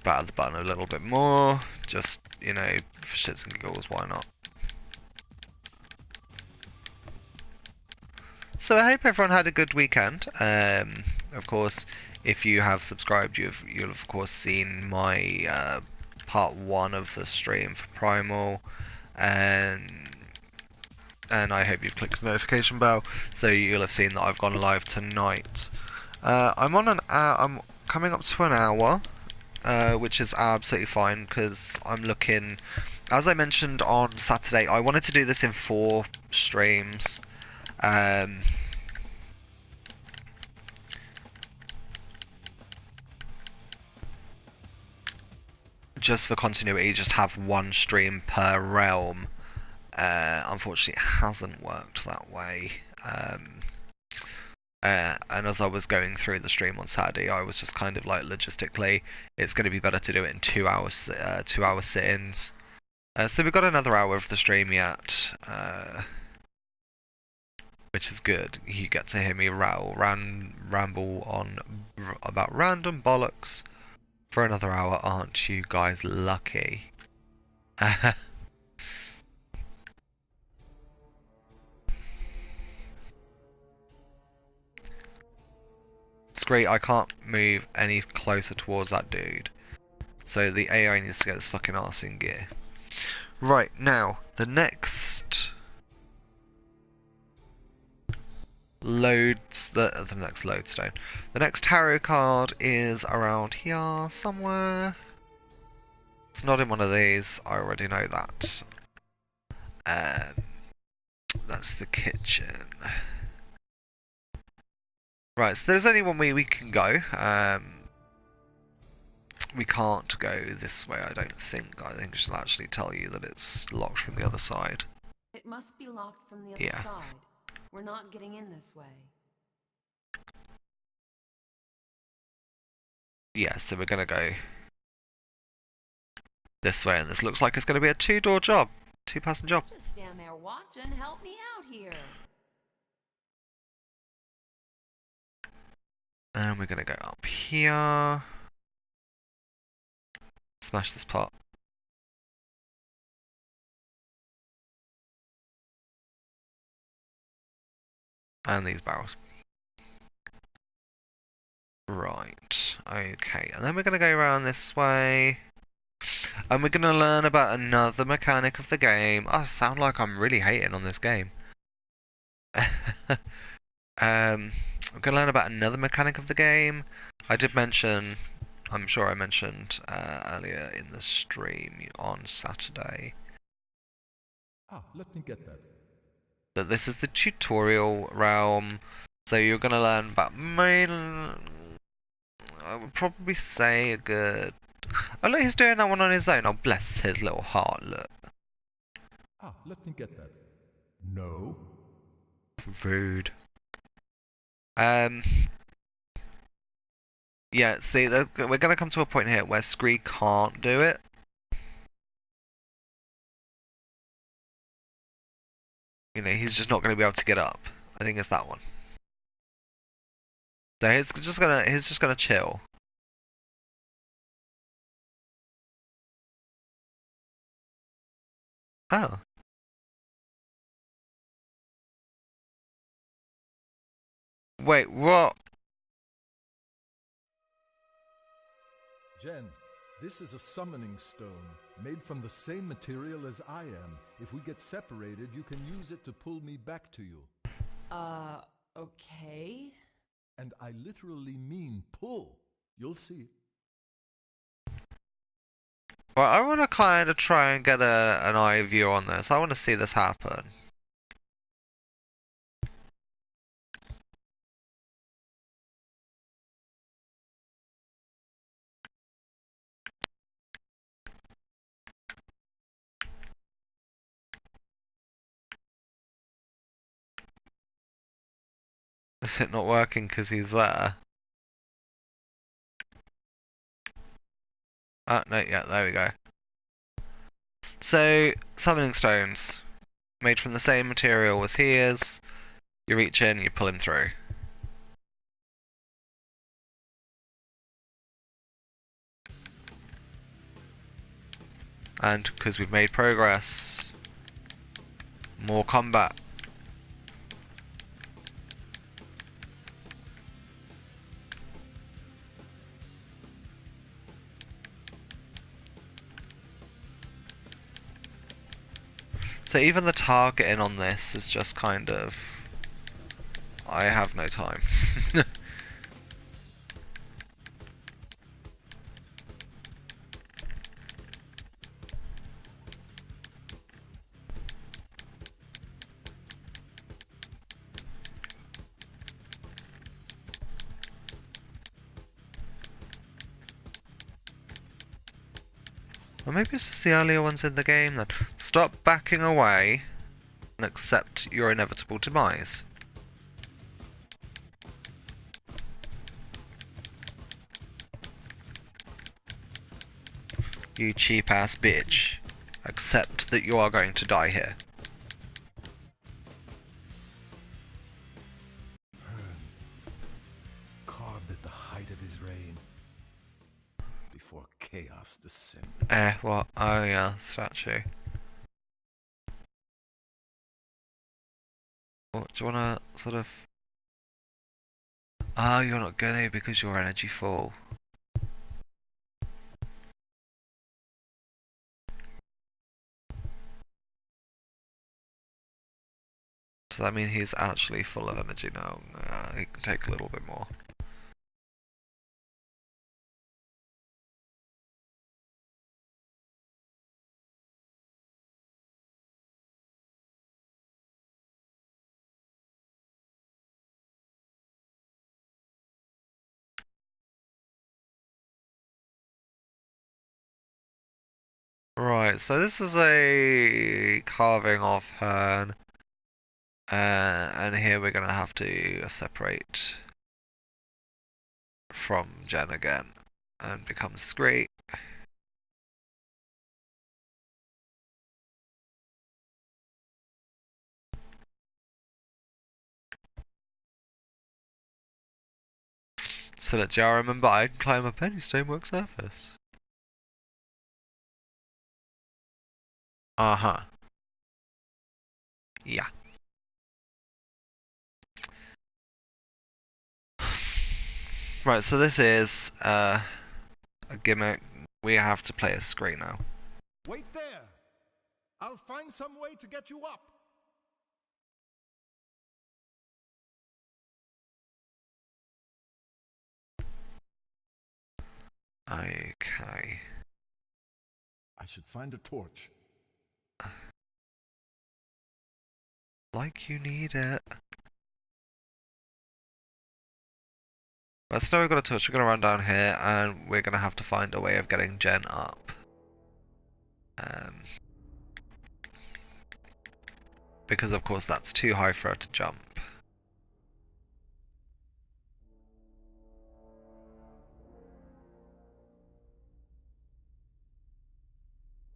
batter the button a little bit more, just, you know, for shits and giggles, why not? So I hope everyone had a good weekend. Of course, if you have subscribed, you'll of course seen my part 1 of the stream for Primal, and I hope you've clicked the notification bell, so you'll have seen that I've gone live tonight. I'm coming up to an hour, which is absolutely fine because I'm looking. As I mentioned on Saturday, I wanted to do this in 4 streams. Just for continuity, just have 1 stream per realm. Unfortunately, it hasn't worked that way. And as I was going through the stream on Saturday, I was just kind of like, logistically, it's going to be better to do it in 2 hours, 2-hour sit-ins. So we've got another hour of the stream yet, which is good. You get to hear me ramble on about random bollocks for another hour. Aren't you guys lucky? It's great, I can't move any closer towards that dude. So the AI needs to get its fucking arse in gear. Right, now, the next the next lodestone. The next tarot card is around here somewhere. It's not in one of these, I already know that. That's the kitchen. Right, so there's only one way we can go. We can't go this way, I don't think. I think she'll actually tell you that it's locked from the other side. It must be locked from the other side. We're not getting in this way. Yeah, so we're gonna go this way, and this looks like it's gonna be a 2-door job. 2-person job. Just stand there watching. Help me out here. And we're gonna go up here. Smash this pot. And these barrels. Right, okay. And then we're gonna go around this way. And we're gonna learn about another mechanic of the game. I sound like I'm really hating on this game. We're gonna learn about another mechanic of the game. I did mention, I'm sure I mentioned earlier in the stream on Saturday. Let me get that. That this is the tutorial realm, so you're gonna learn about I would probably say a good. Oh look, he's doing that one on his own. Oh bless his little heart. Look. Let me get that. No. Rude. Yeah, see, we're gonna come to a point here where Scree can't do it. You know, he's just not gonna be able to get up. I think it's that one. So he's just gonna chill. Oh. Wait, what? Jen, this is a summoning stone, made from the same material as I am. If we get separated, you can use it to pull me back to you. Okay. And I literally mean pull. You'll see. Well, I want to kind of try and get an eye view on this. I want to see this happen. Is it not working because he's there? Oh, no, yeah, there we go. So, summoning stones. Made from the same material as he is. You reach in, you pull him through. And because we've made progress, more combat. So even the targeting on this is just kind of... I have no time. Or maybe it's just the earlier ones in the game then. Stop backing away and accept your inevitable demise. You cheap ass bitch. Accept that you are going to die here. Carved at the height of his reign, before chaos descended. What? Oh yeah, statue. What, do you wanna sort of... Oh, you're not gonna because you're energy full. Does that mean he's actually full of energy now? He can take a little bit more. Right, so this is a carving of Hearn. And here we're gonna have to separate from Jen again and becomes great. So let's remember I can climb up any stonework surface. Uh-huh. Yeah. Right, so this is a gimmick. We have to play a screen now. Wait there! I'll find some way to get you up! Okay. I should find a torch. Like you need it. Right, so now we've got a touch, we're gonna run down here and we're gonna have to find a way of getting Jen up. Because of course that's too high for her to jump.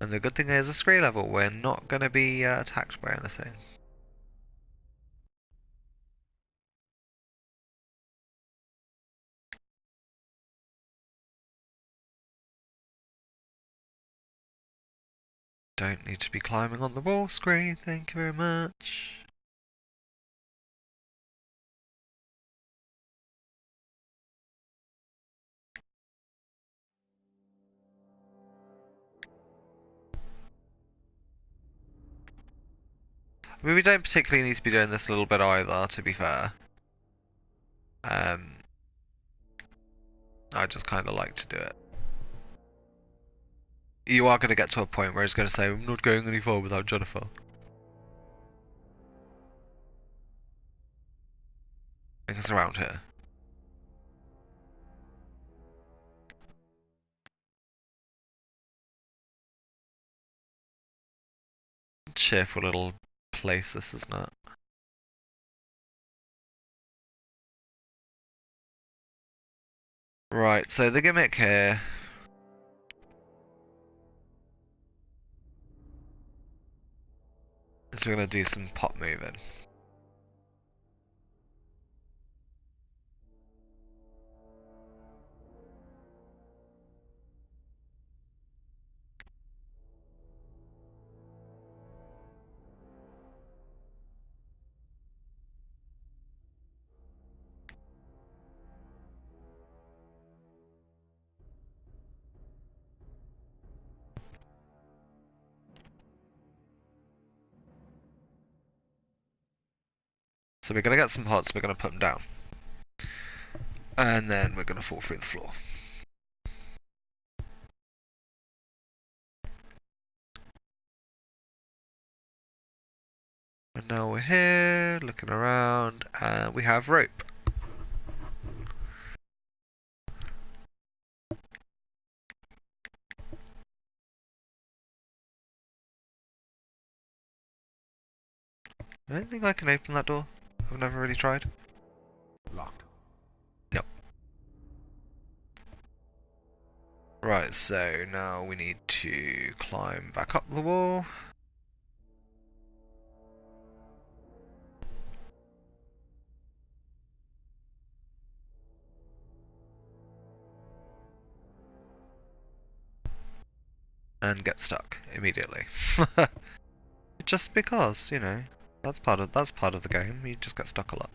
And the good thing is, a screen level, we're not going to be attacked by anything. Don't need to be climbing on the wall screen, thank you very much. I mean, we don't particularly need to be doing this a little bit either, to be fair. I just kind of like to do it. You are going to get to a point where it's going to say, I'm not going any further without Jennifer. I think it's around here. Cheerful little place this, isn't it? Right, so the gimmick here is we're going to do some pop moving. So we're gonna get some pots, we're gonna put them down. And then we're gonna fall through the floor. And now we're here, looking around, and we have rope. I don't think I can open that door. I've never really tried. Locked. Yep. Right, so now we need to climb back up the wall. And get stuck immediately. Just because, you know, that's part of the game. You just get stuck a lot.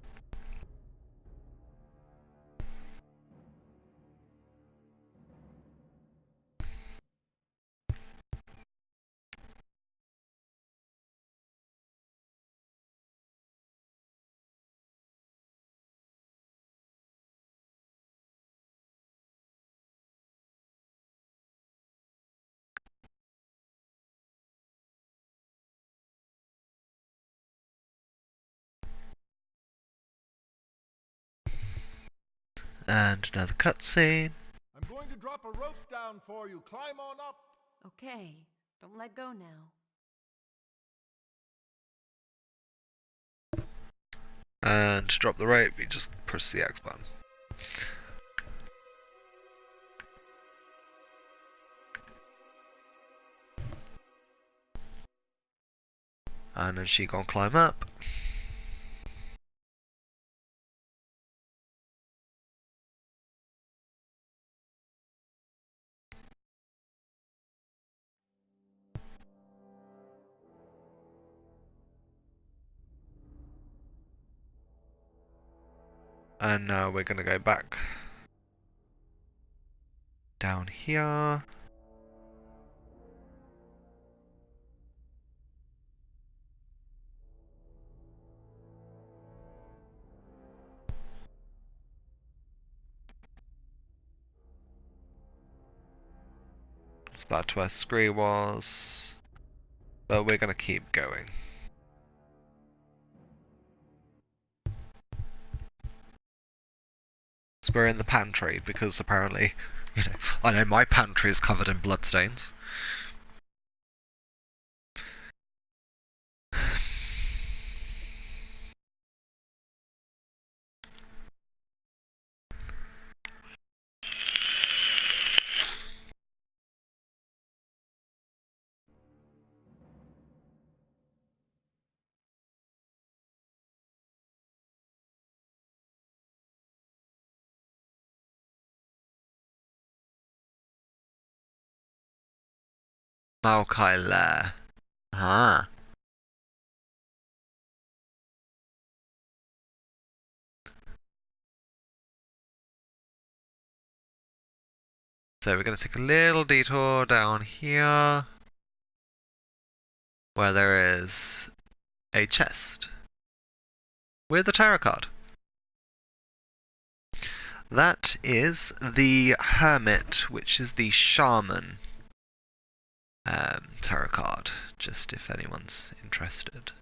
And another cutscene. I'm going to drop a rope down for you. Climb on up. Okay, don't let go now. And to drop the rope, you just press the X button. And then she gonna climb up. And now we're gonna go back down here. It's back to where Scree was. But we're gonna keep going. So we're in the pantry because apparently, you know, I know my pantry is covered in bloodstains. Maokai. Ah. So we're going to take a little detour down here, where there is a chest with a tarot card. That is the Hermit, which is the Shaman tarot card, just if anyone's interested.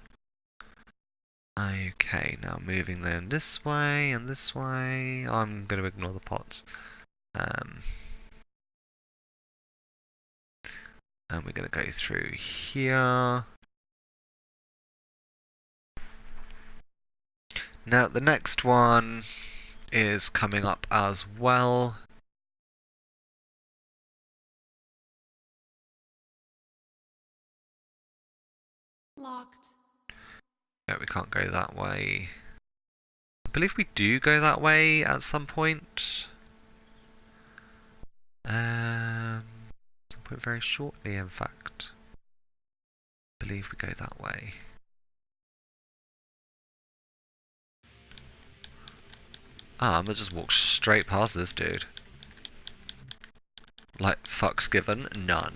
Okay, now moving then this way and this way. I'm going to ignore the pots. And we're going to go through here. Now the next one is coming up as well. Locked. No, we can't go that way. I believe we do go that way at some point. Some point very shortly, in fact. I believe we go that way. Ah, I'm gonna just walk straight past this dude. Like, fucks given? None.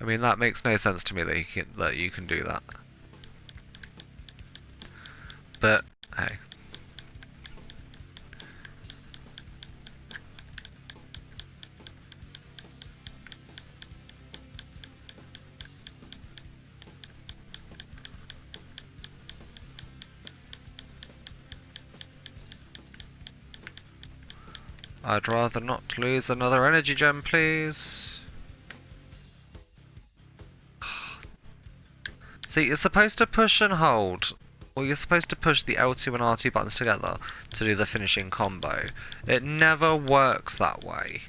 I mean, that makes no sense to me that you can do that. But hey. I'd rather not lose another energy gem, please. See, you're supposed to push and hold. Well, you're supposed to push the L2 and R2 buttons together to do the finishing combo. It never works that way.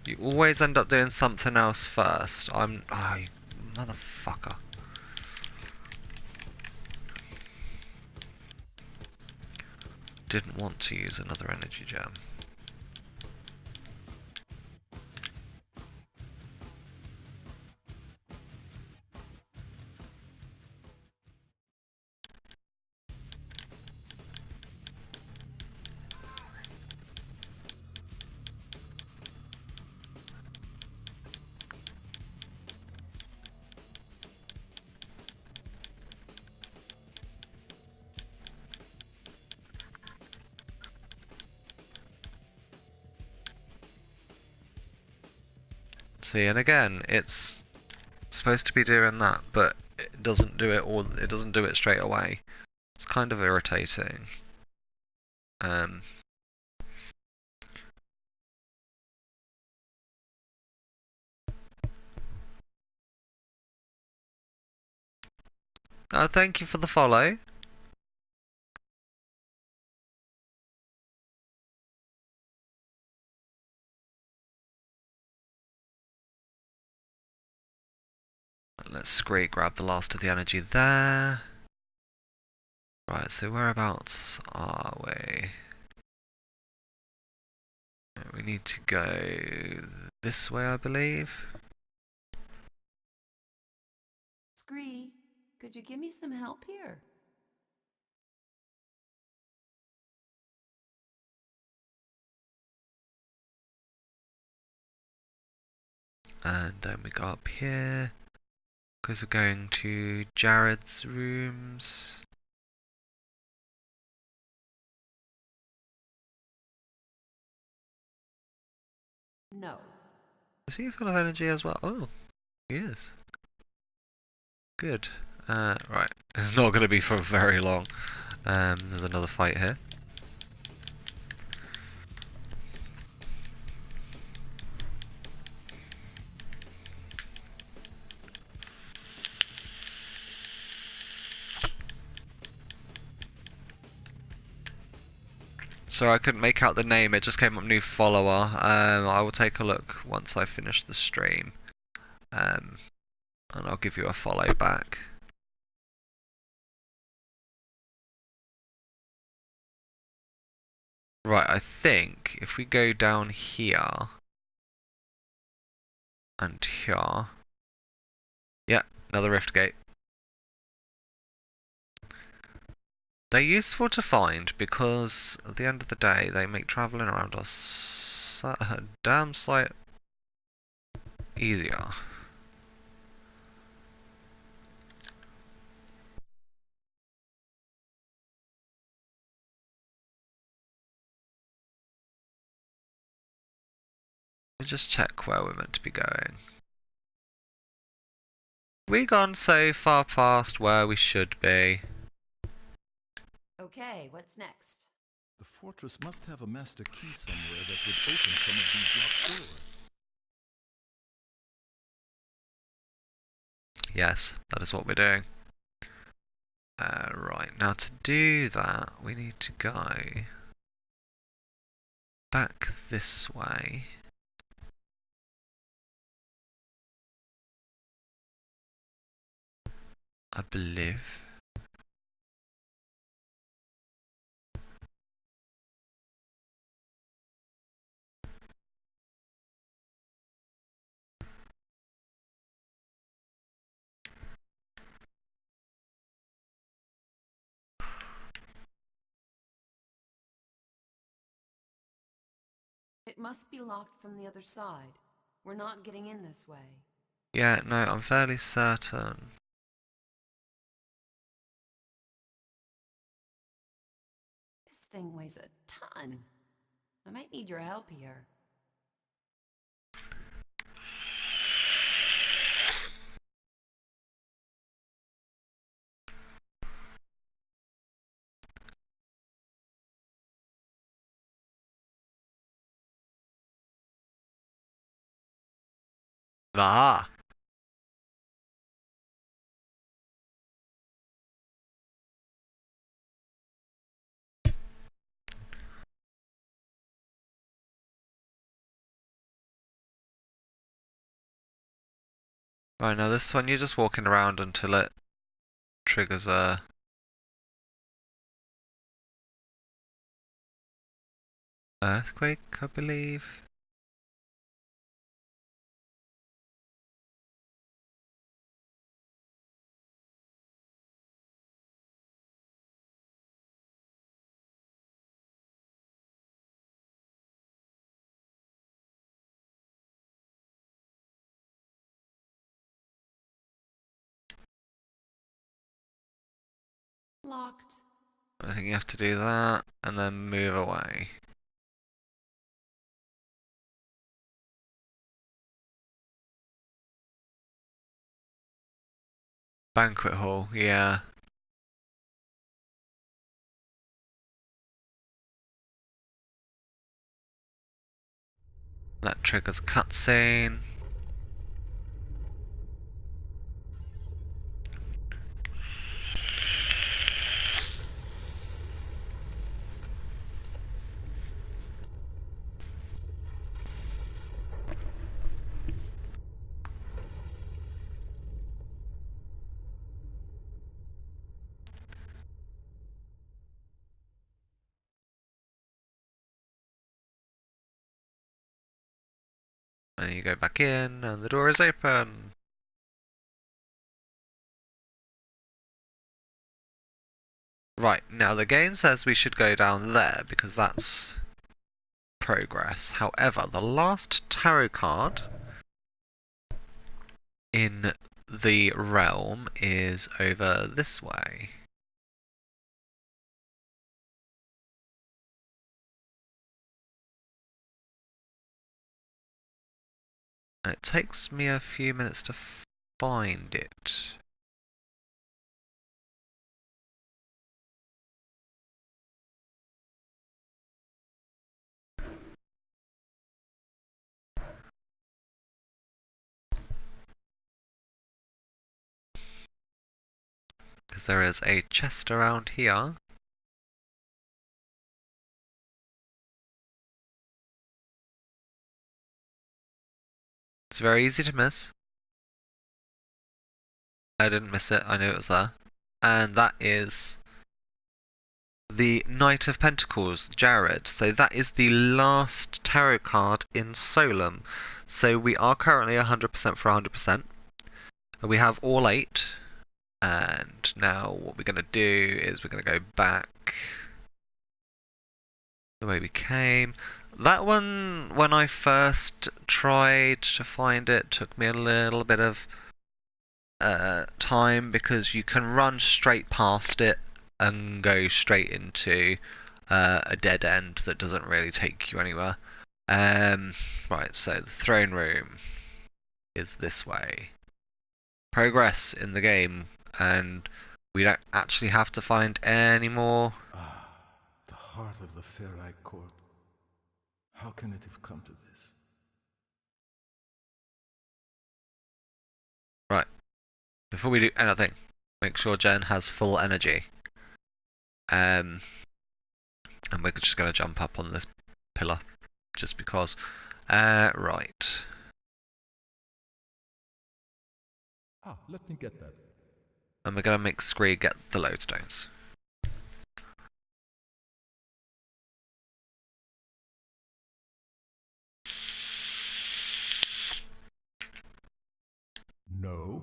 You always end up doing something else first. Oh, you motherfucker. Didn't want to use another energy gem. See, and again, it's supposed to be doing that, but it doesn't do it, or it doesn't do it straight away. It's kind of irritating. Thank you for the follow. Let's scrape grab the last of the energy there. Right, so whereabouts are we? We need to go this way, I believe. Scree, could you give me some help here? And then we go up here. Because we're going to Jared's rooms. No. Is he full of energy as well? Oh, he is. Good. Right. It's not going to be for very long. There's another fight here. So I couldn't make out the name, it just came up new follower. I will take a look once I finish the stream. And I'll give you a follow back. Right, I think if we go down here and here. Yeah, another rift gate. They're useful to find because at the end of the day they make travelling around us a damn sight easier. Let me just check where we're meant to be going. We gone so far past where we should be. Okay, what's next? The fortress must have a master key somewhere that would open some of these locked doors. Yes, that is what we're doing. Right, now to do that we need to go back this way. I believe. It must be locked from the other side. We're not getting in this way. Yeah, no, I'm fairly certain. This thing weighs a ton. I might need your help here. Ah! Right, now this one you're just walking around until it triggers a earthquake, I believe. Locked. I think you have to do that and then move away. Banquet hall, yeah. That triggers a cutscene. And you go back in and the door is open. Right, now the game says we should go down there because that's progress. However, the last tarot card in the realm is over this way. And it takes me a few minutes to find it. Because there is a chest around here. It's very easy to miss. I didn't miss it, I knew it was there. And that is the Knight of Pentacles, Jared. So that is the last tarot card in Solum. So we are currently 100% for 100%. We have all 8. And now what we're going to do is we're going to go back the way we came. That one, when I first tried to find it, took me a little bit of time because you can run straight past it and go straight into a dead end that doesn't really take you anywhere. Right, so the throne room is this way. Progress in the game, and we don't actually have to find any more. Ah, the heart of the Fairite Court. How can it have come to this? Right, before we do anything, make sure Jen has full energy. And we're just going to jump up on this pillar, just because. Right. Ah, let me get that. And we're going to make Scree get the lodestones. No.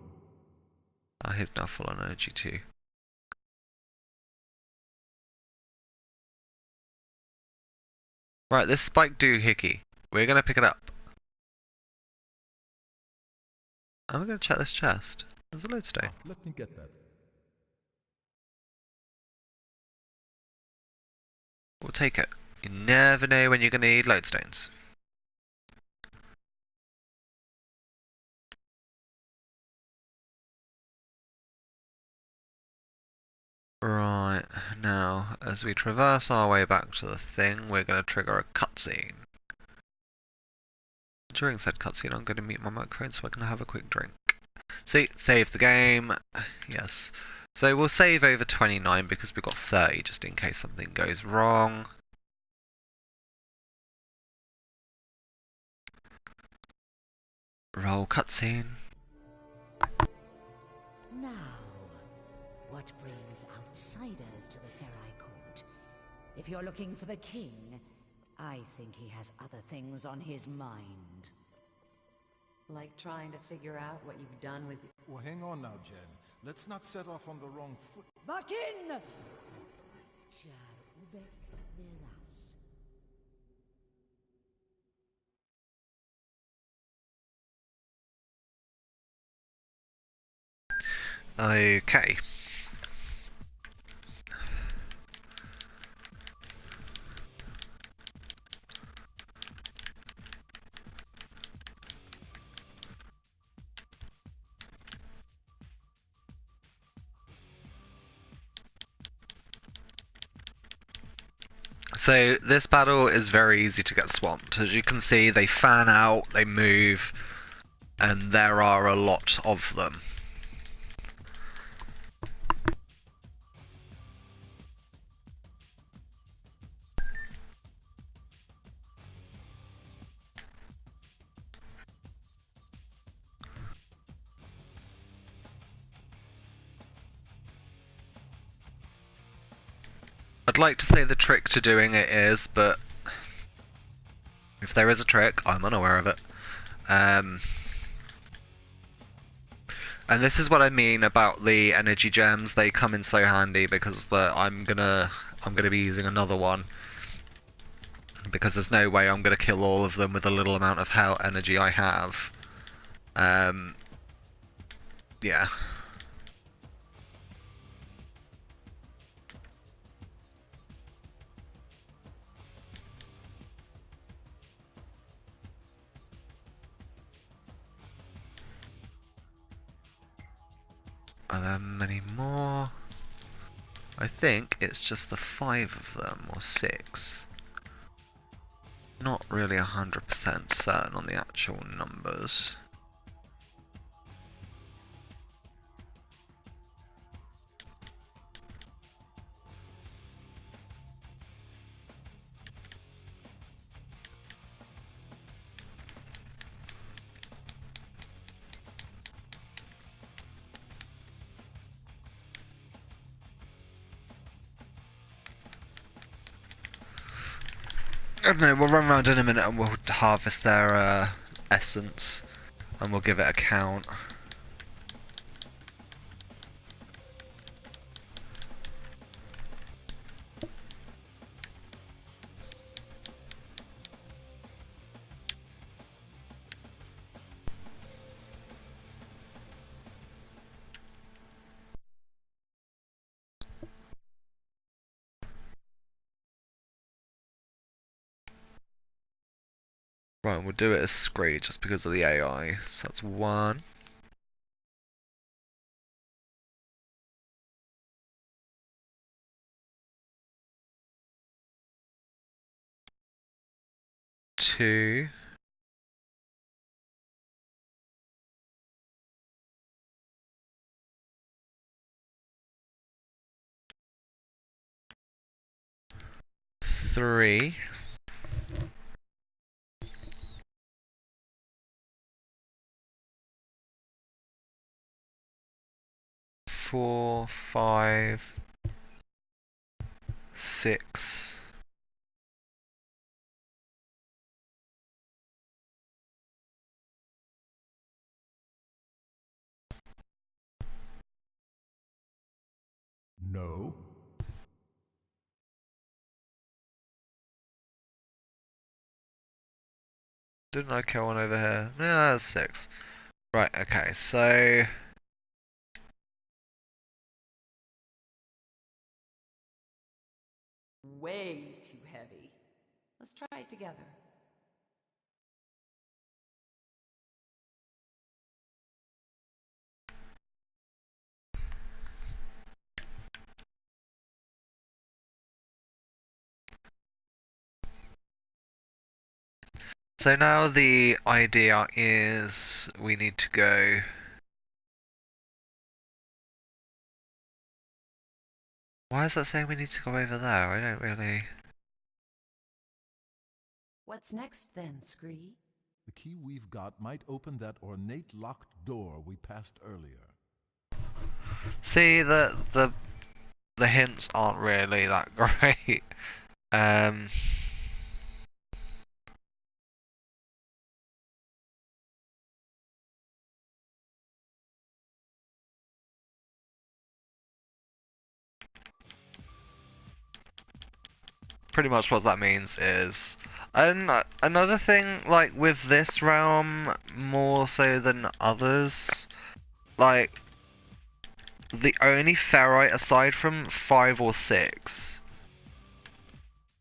Ah, he's now full on energy too. Right, this spike doohickey. We're going to pick it up. I'm gonna check this chest. There's a lodestone. Let me get that. We'll take it. You never know when you're gonna need lodestones. Right, now, as we traverse our way back to the thing, we're going to trigger a cutscene. During said cutscene, I'm going to mute my microphone so I can have a quick drink. See, save the game. Yes. So we'll save over 29 because we've got 30 just in case something goes wrong. Roll cutscene. Now, what brings outsiders to the Farai Court? If you're looking for the king, I think he has other things on his mind. Like trying to figure out what you've done with... Well, hang on now, Jen. Let's not set off on the wrong foot. Bakin! Jar ubek veras. Okay. So this battle is very easy to get swamped. As you can see, they fan out, they move, and there are a lot of them. I'd like to say the trick to doing it is, but if there is a trick, I'm unaware of it. And this is what I mean about the energy gems. They come in so handy because I'm gonna be using another one because there's no way I'm gonna kill all of them with the little amount of hell energy I have. Yeah. Are there many more? I think it's just the 5 of them, or 6. Not really 100% certain on the actual numbers. I don't know, we'll run around in a minute and we'll harvest their essence and we'll give it a count. Right, we'll do it as Scree just because of the AI. So that's 1. Two. Three. 4, 5, 6. No. Didn't I kill one over here? No, that's 6. Right, okay, so... Way too heavy. Let's try it together. So now the idea is we need to go... Why is that saying we need to go over there? I don't really... What's next then, Scree? The key we've got might open that ornate locked door we passed earlier. See, the hints aren't really that great. Um... Pretty much what that means is... And another thing, like, with this realm, more so than others, like, the only ferrite, aside from 5 or 6,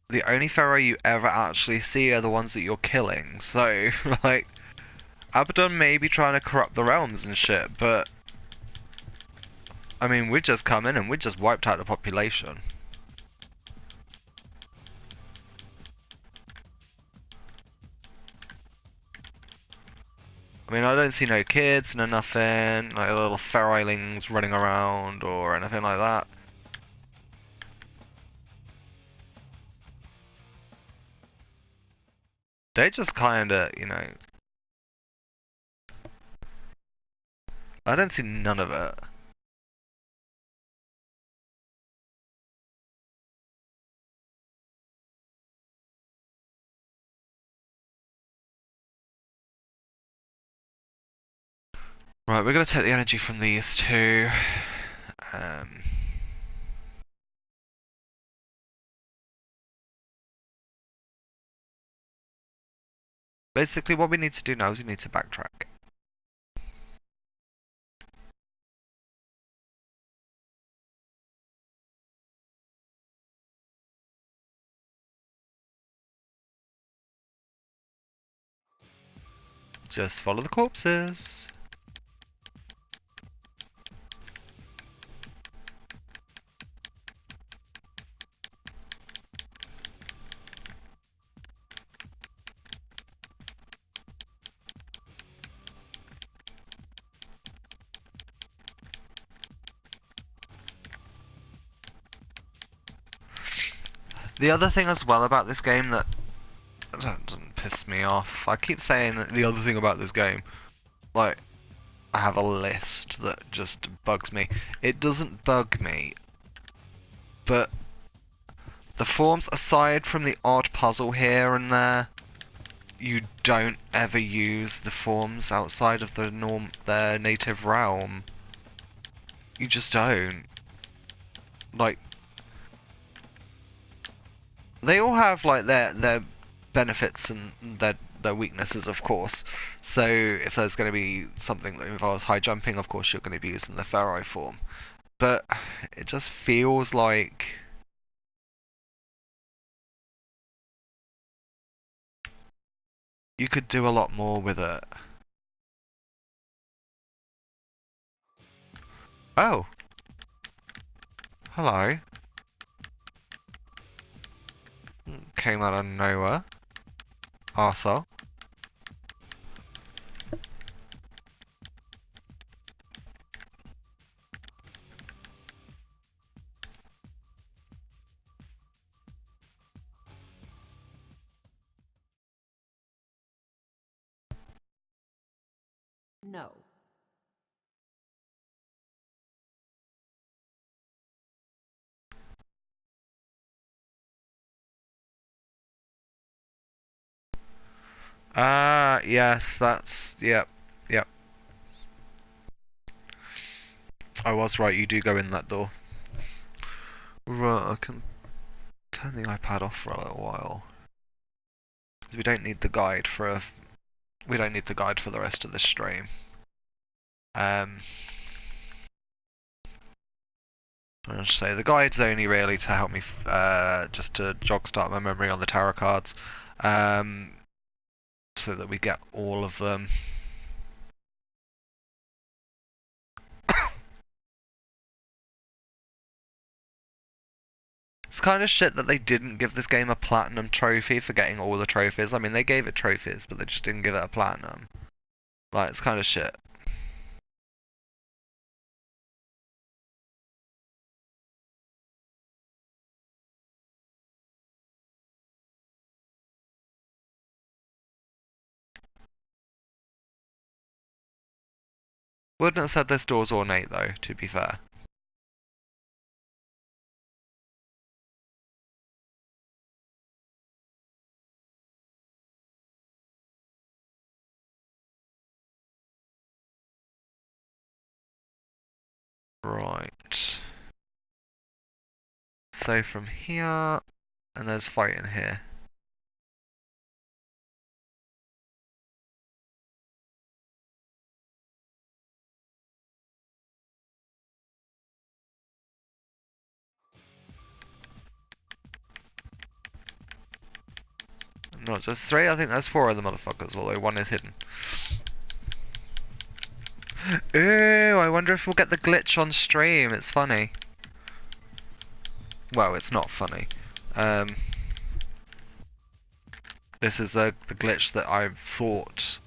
the only ferrite you ever actually see are the ones that you're killing. So, like, Abaddon may be trying to corrupt the realms and shit, but, I mean, we just come in and we just wiped out the population. I mean, I don't see no kids, no nothing, like little ferrilings running around or anything like that. They just kinda, you know... I don't see none of it. Right, we're gonna take the energy from these two. Um... Basically, what we need to do now is we need to backtrack. Just follow the corpses. The other thing as well about this game that doesn't piss me off, I keep saying the other thing about this game, like, I have a list that just bugs me. It doesn't bug me, but the forms, aside from the odd puzzle here and there, you don't ever use the forms outside of their native realm. You just don't. Like, they all have like their benefits and their weaknesses, of course. So if there's going to be something that involves high jumping, of course you're going to be using the Ferrite form. But it just feels like you could do a lot more with it. Oh, hello. Came out of nowhere. Arsehole. No. Ah, yes, yep, yep. I was right, you do go in that door. Right, I can turn the iPad off for a little while. Because we don't need the guide for the rest of the stream. Um, I should say the guide's only really to help me, just to jog start my memory on the tarot cards, so that we get all of them. It's kind of shit that they didn't give this game a platinum trophy for getting all the trophies. I mean, they gave it trophies, but they just didn't give it a platinum. Like, it's kind of shit. Wouldn't have said this door's ornate though, to be fair. Right. So from here, and there's fighting here. Not just three, I think there's four of the motherfuckers, although one is hidden. Ooh, I wonder if we'll get the glitch on stream. It's funny. Well, it's not funny. This is the glitch that I thought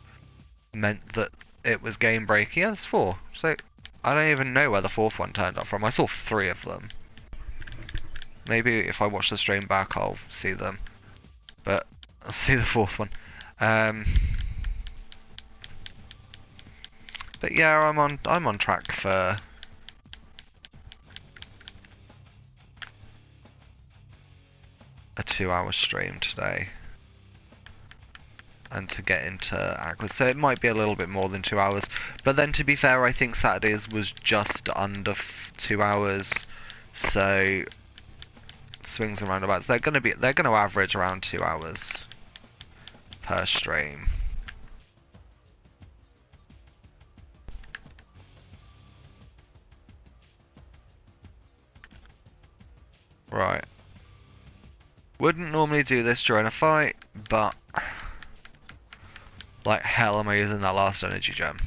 meant that it was game breaking. Yeah, there's four. So I don't even know where the fourth one turned up from. I saw three of them. Maybe if I watch the stream back, I'll see them. But I'll see the fourth one. But yeah, I'm on track for a 2-hour stream today. And to get into Aqua. So it might be a little bit more than 2 hours. But then to be fair, I think Saturday's was just under 2 hours. So swings and roundabouts. They're gonna average around 2 hours per stream. Right. Wouldn't normally do this during a fight, but like hell am I using that last energy gem.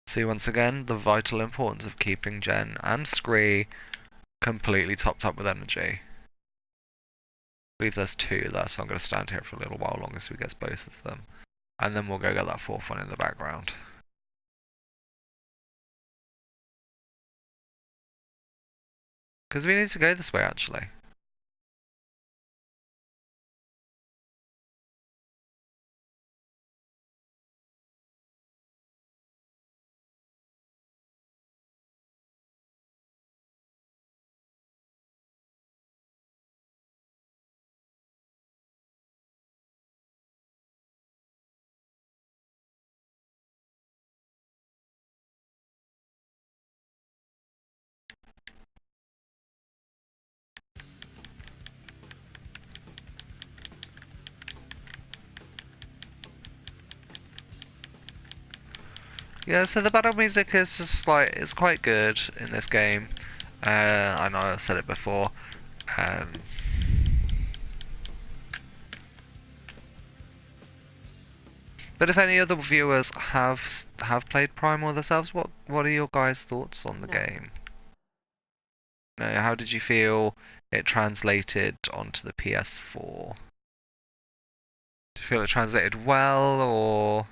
See once again the vital importance of keeping Jen and Scree completely topped up with energy. I believe there's two there, so I'm going to stand here for a little while longer so we get both of them. And then we'll go get that fourth one in the background. Because we need to go this way actually. Yeah, so the battle music is just like, it's quite good in this game. I know I said it before. But if any other viewers have played Primal themselves, what are your guys' thoughts on the game? You know, how did you feel it translated onto the PS4? Do you feel it translated well, or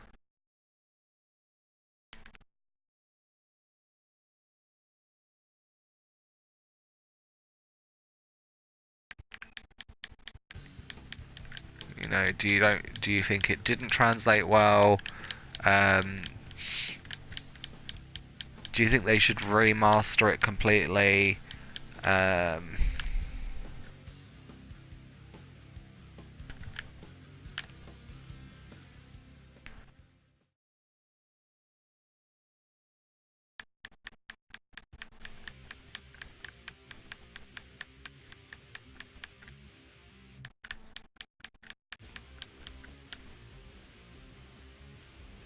You know, do you think it didn't translate well? Do you think they should remaster it completely?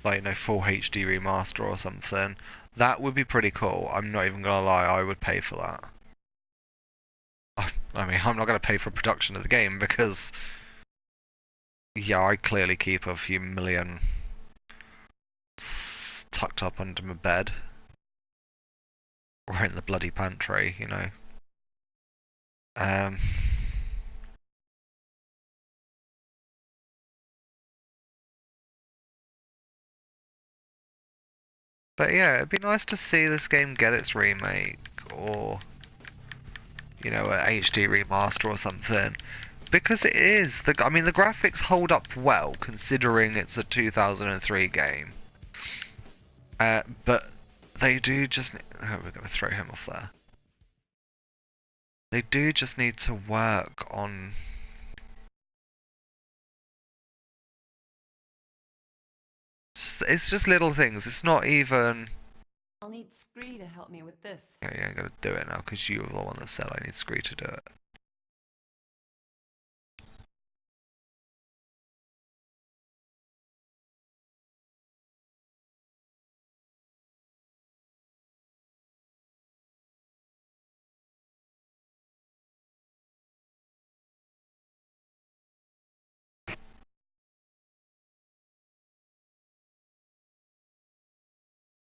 Like, you know, full HD remaster or something. That would be pretty cool. I'm not even gonna lie, I would pay for that. I mean, I'm not gonna pay for production of the game because, yeah, I clearly keep a few million tucked up under my bed. Or in the bloody pantry, you know. But yeah, it'd be nice to see this game get its remake, or, you know, a HD remaster or something. Because it is. I mean, the graphics hold up well, considering it's a 2003 game. But they do just... Oh, we're going to throw him off there. They do just need to work on... It's just little things. It's not even... I'll need Scree to help me with this. Yeah, you ain't gonna do it now, because you were the one that said I need Scree to do it.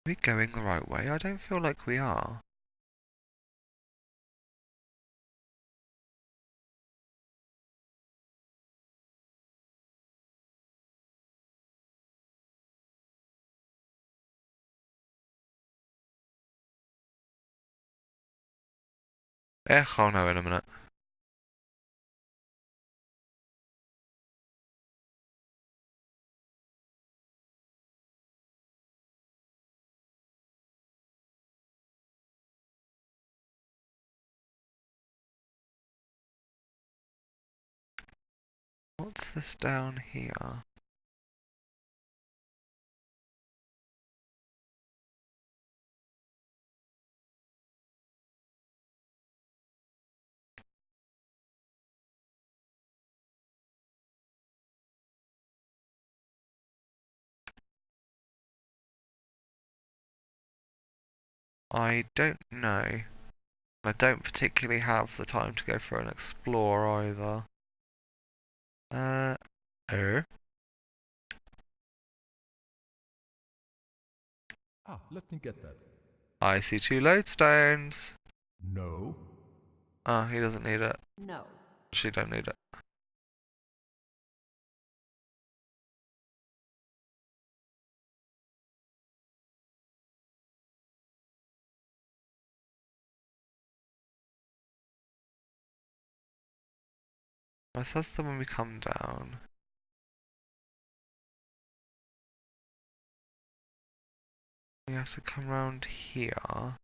Are we going the right way? I don't feel like we are. I'll know in a minute. What's this down here? I don't know. I don't particularly have the time to go for an explore either. Oh? Ah, let me get that. I see 2 lodestones. No. Oh, he doesn't need it. No. She don't need it. It says that when we come down. We have to come around here.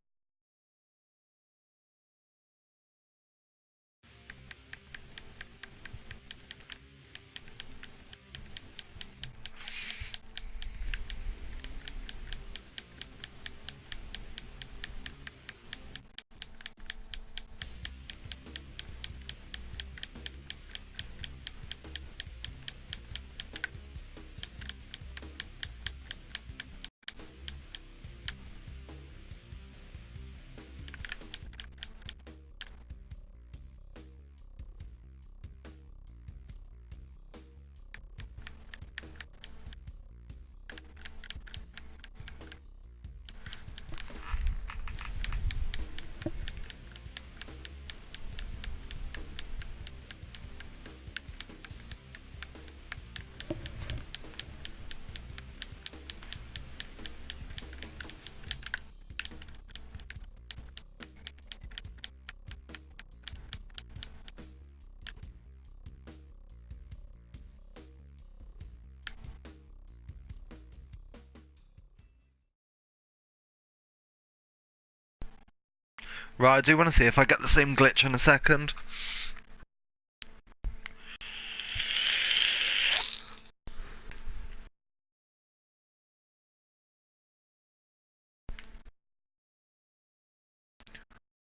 Right, I do want to see if I get the same glitch in a second.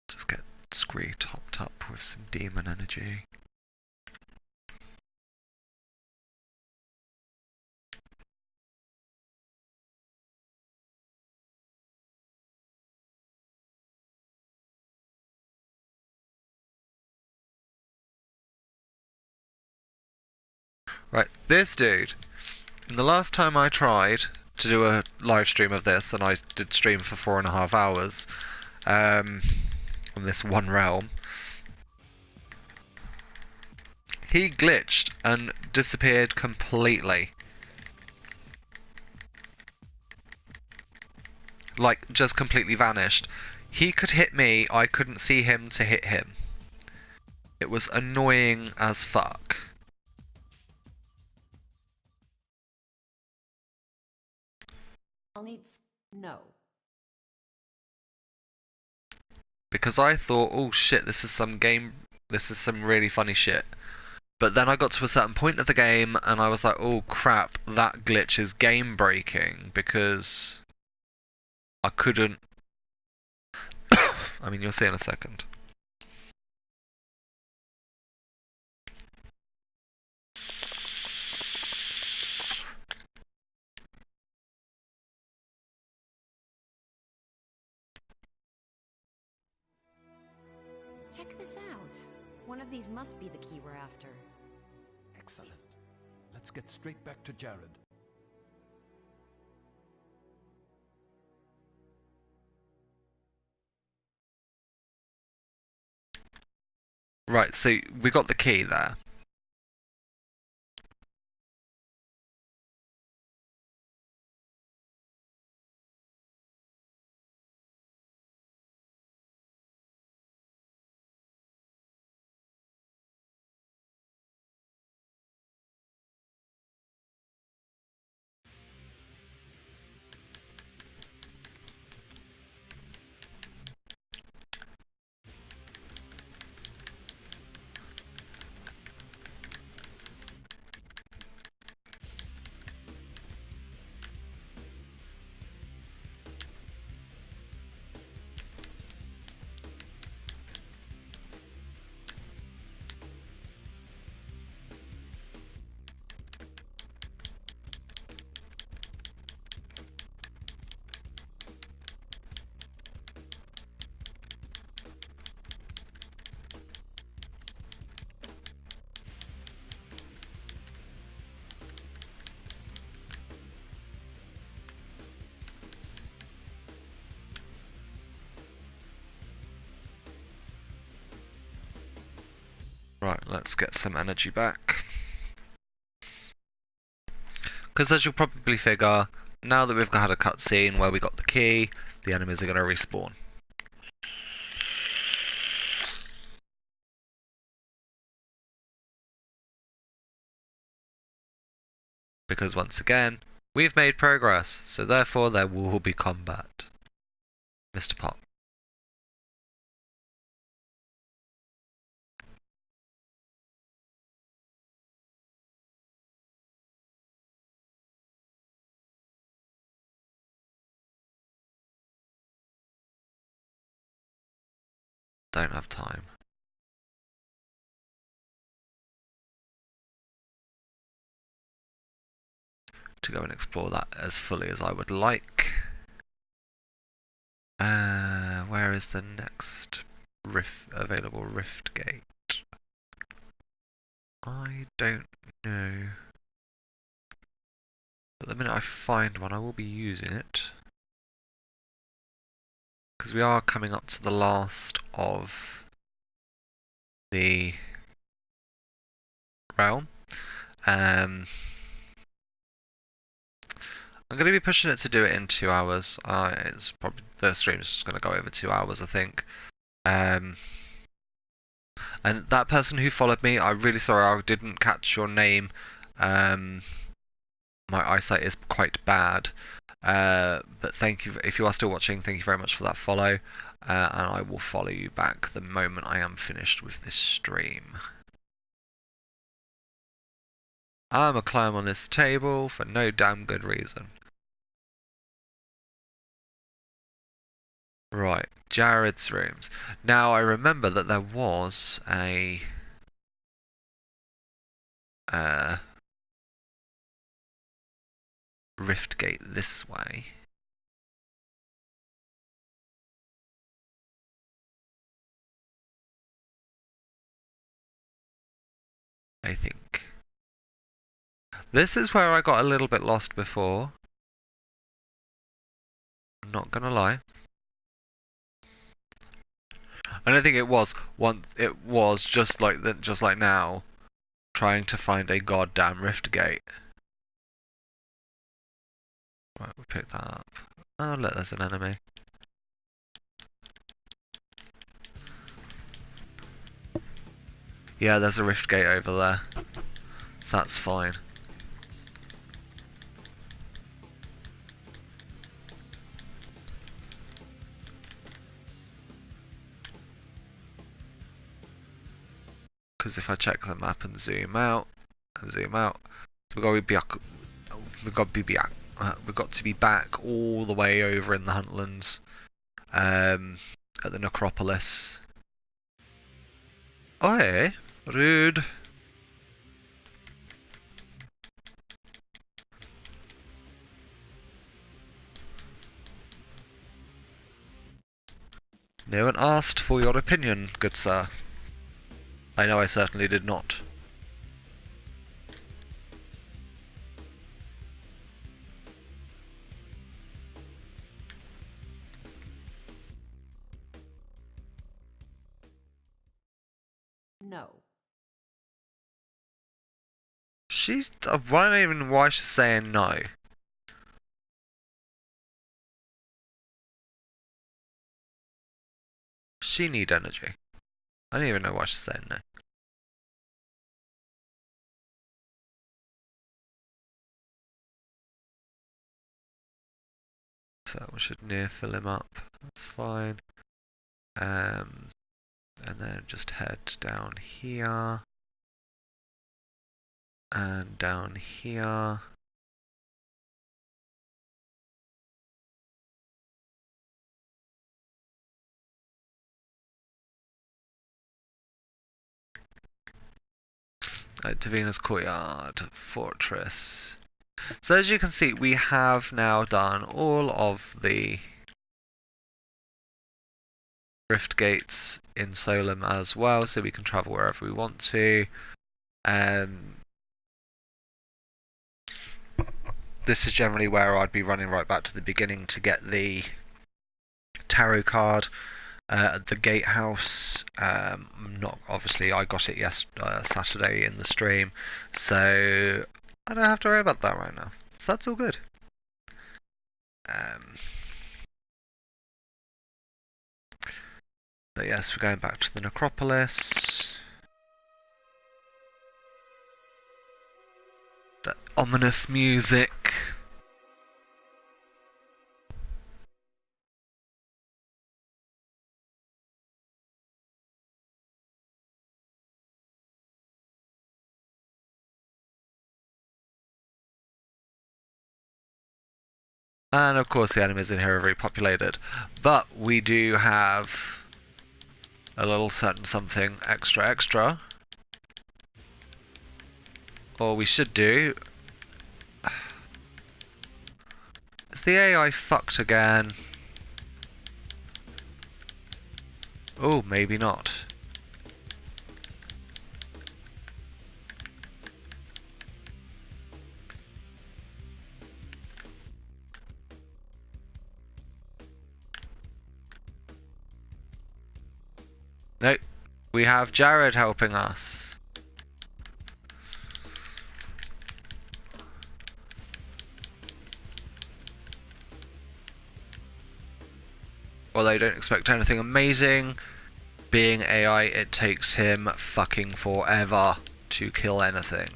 Just get Scree topped up with some demon energy. Right, this dude. The last time I tried to do a live stream of this, and I did stream for 4.5 hours, on this one realm, he glitched and disappeared completely. Like, just completely vanished. He could hit me, I couldn't see him to hit him. It was annoying as fuck. Needs no. Because I thought, oh shit, this is some really funny shit. But then I got to a certain point of the game and I was like, oh crap, that glitch is game breaking because I couldn't. I mean, you'll see in a second. Check this out. One of these must be the key we're after. Excellent. Let's get straight back to Jared. Right, so we got the key there. Right, let's get some energy back. Because as you'll probably figure, now that we've had a cutscene where we got the key, the enemies are going to respawn. Because once again, we've made progress, so therefore there will be combat. Mr. Pop. Don't have time. To go and explore that as fully as I would like. Where is the next available rift gate? I don't know. But the minute I find one, I will be using it. Because we are coming up to the last of the realm. I'm going to be pushing it to do it in 2 hours. It's probably the stream's just going to go over 2 hours, I think. And that person who followed me, I'm really sorry I didn't catch your name. My eyesight is quite bad. But thank you if you are still watching. Thank you very much for that follow, and I will follow you back the moment I am finished with this stream. I'm a climb on this table for no damn good reason. Right, Jared's rooms. Now I remember that there was a rift gate this way. I think. This is where I got a little bit lost before. I'm not gonna lie. I don't think it was once. It was just like that, just like now, trying to find a goddamn rift gate. Right, we picked that up. Oh look, there's an enemy. Yeah, there's a rift gate over there. So that's fine. Because if I check the map and zoom out, we've got to be back. We've got to be back all the way over in the Huntlands, at the necropolis. Oh hey, rude. No one asked for your opinion, good sir. I know I certainly did not. No. She's. I don't even know why she's saying no. She need energy. I don't even know why she's saying no. So we should near fill him up. That's fine. And then just head down here. And down here. Davina's Courtyard Fortress. So as you can see, we have now done all of the rift gates in Solum as well, so we can travel wherever we want to. This is generally where I'd be running right back to the beginning to get the tarot card at the gatehouse. Not obviously, I got it Saturday in the stream, so I don't have to worry about that right now. So that's all good. But yes, we're going back to the necropolis. That ominous music. And of course the enemies in here are very populated. But we do have a little something extra. Or we should do. Is the AI fucked again? Oh, maybe not. Nope. We have Jared helping us. Although don't expect anything amazing. Being AI, it takes him fucking forever to kill anything.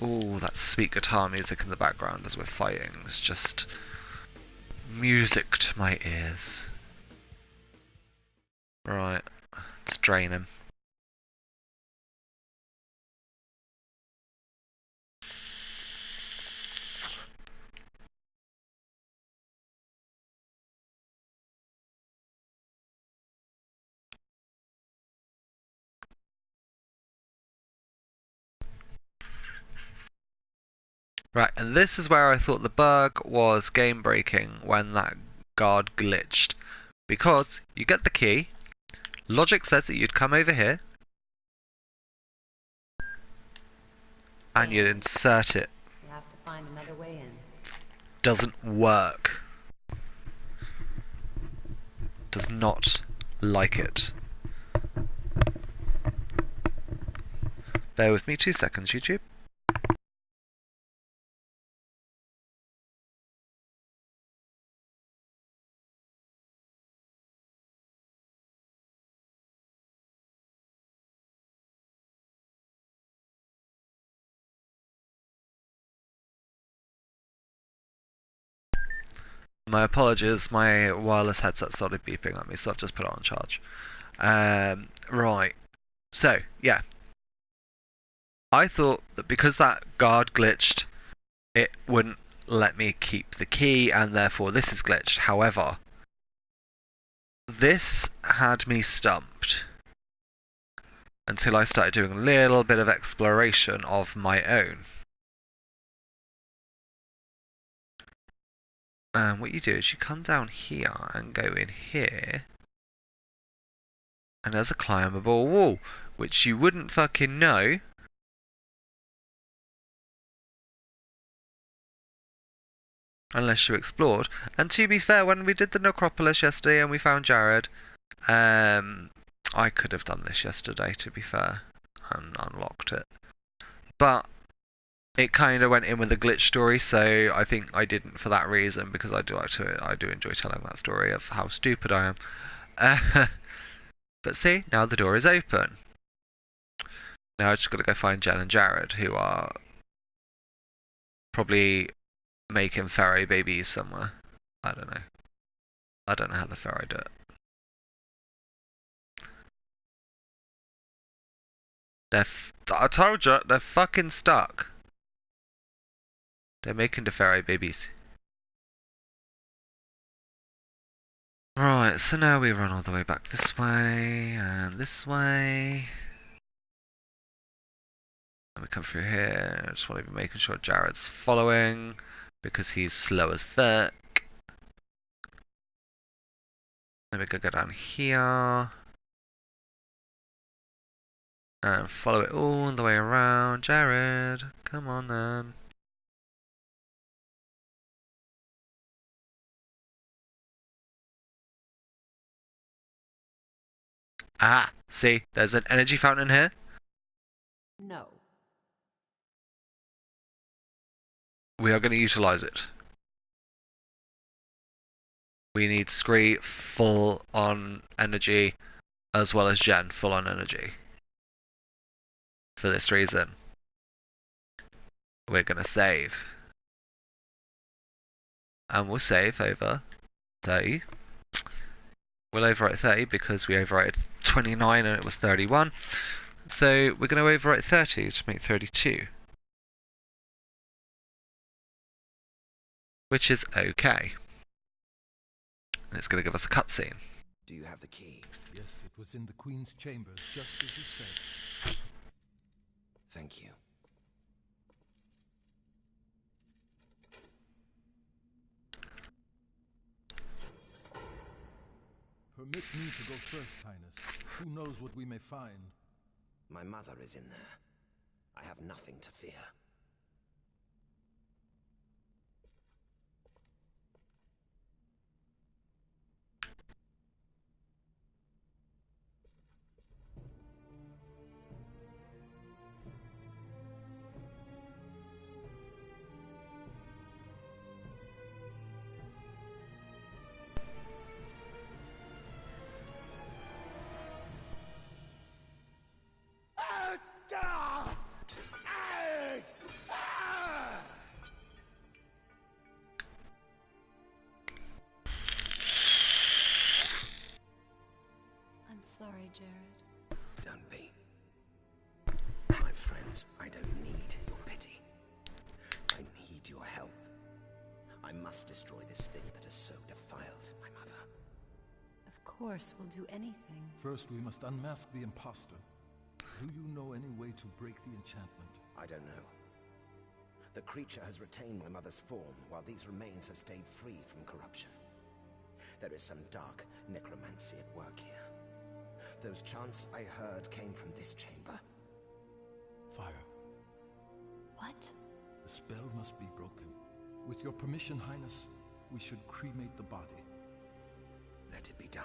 Ooh, that sweet guitar music in the background as we're fighting is just music to my ears. Right, let's drain him. Right, and this is where I thought the bug was game breaking when that guard glitched. Because you get the key, logic says that you'd come over here, and you'd insert it. You have to find another way in. Doesn't work. Does not like it. Bear with me 2 seconds, YouTube. My apologies, my wireless headset started beeping at me, so I've just put it on charge. Right. So, yeah. I thought that because that guard glitched, it wouldn't let me keep the key, and therefore this is glitched. However, this had me stumped until I started doing a little bit of exploration of my own. What you do is you come down here and go in here, and there's a climbable wall, which you wouldn't fucking know unless you explored. And to be fair, when we did the necropolis yesterday and we found Jared, I could have done this yesterday, to be fair, and unlocked it. But it kind of went in with a glitch story, so I think I didn't for that reason, because I do enjoy telling that story of how stupid I am. But see, now the door is open. Now I just got to go find Jen and Jared, who are probably making fairy babies somewhere. I don't know. I don't know how the fairy do it. I told you, they're fucking stuck. They're making the fairy babies. Right, so now we run all the way back this way, and this way. And we come through here. I just want to be making sure Jared's following, because he's slow as fuck. Then we could go down here. And follow it all the way around. Jared, come on then. Ah, see, there's an energy fountain here. No. We are going to utilize it. We need Scree full on energy, as well as Jen full on energy. For this reason, we're going to save. And we'll save over 30. We'll overwrite 30 because we overwrote 29 and it was 31. So we're going to overwrite 30 to make 32. Which is okay. And it's going to give us a cutscene. Do you have the key? Yes, it was in the Queen's chambers, just as you said. Thank you. Permit me to go first, Highness. Who knows what we may find? My mother is in there. I have nothing to fear. Jared. Don't be. My friends, I don't need your pity. I need your help. I must destroy this thing that has so defiled my mother. Of course, we'll do anything. First, we must unmask the imposter. Do you know any way to break the enchantment? I don't know. The creature has retained my mother's form, while these remains have stayed free from corruption. There is some dark necromancy at work here. Those chants I heard came from this chamber. Fire. What? The spell must be broken. With your permission, Highness, we should cremate the body. Let it be done.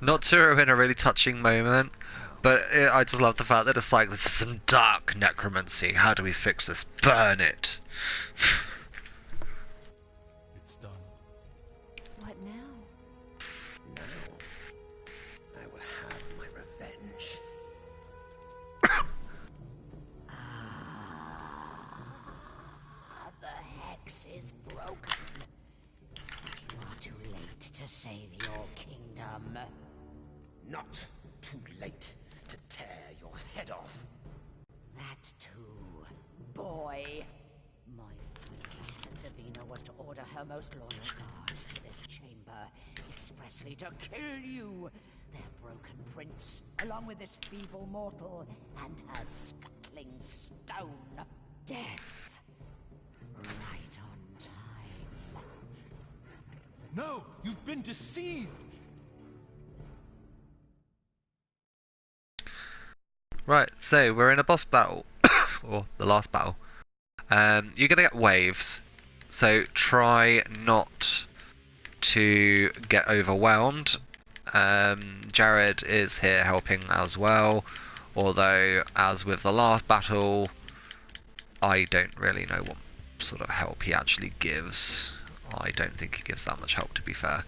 Not to ruin a really touching moment, but I just love the fact that it's like, this is some dark necromancy. How do we fix this? Burn it. It's done. What now? Now, I will have my revenge. The hex is broken. But you are too late to save your kingdom. Not too late to tear your head off. That too, boy. My friend Davina was to order her most loyal guards to this chamber, expressly to kill you, their broken prince, along with this feeble mortal and her scuttling stone. Death. Right on time. No! You've been deceived! Right, so we're in a boss battle, or the last battle. You're gonna get waves, so try not to get overwhelmed. Jared is here helping as well, although as with the last battle, I don't really know what sort of help he actually gives. I don't think he gives that much help, to be fair.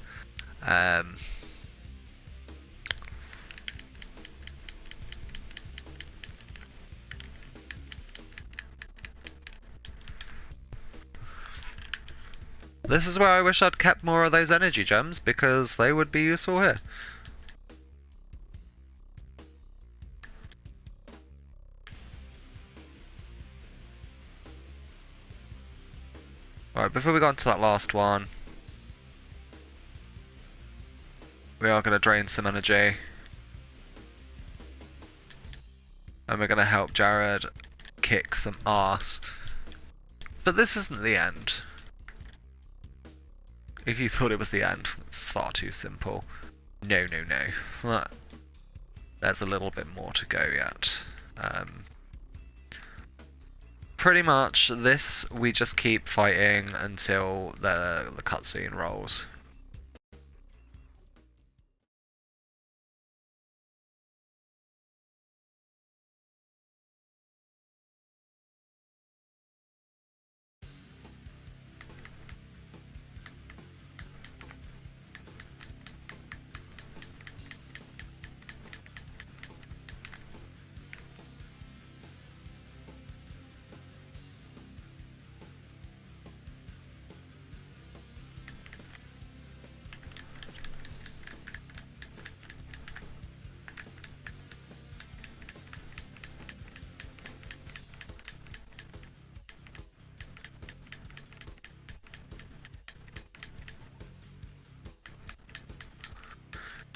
This is where I wish I'd kept more of those energy gems, because they would be useful here. Right, before we go on to that last one, we are going to drain some energy. And we're going to help Jared kick some arse. But this isn't the end. If you thought it was the end, it's far too simple. No, no, no. There's a little bit more to go yet. Pretty much this, we just keep fighting until the cutscene rolls.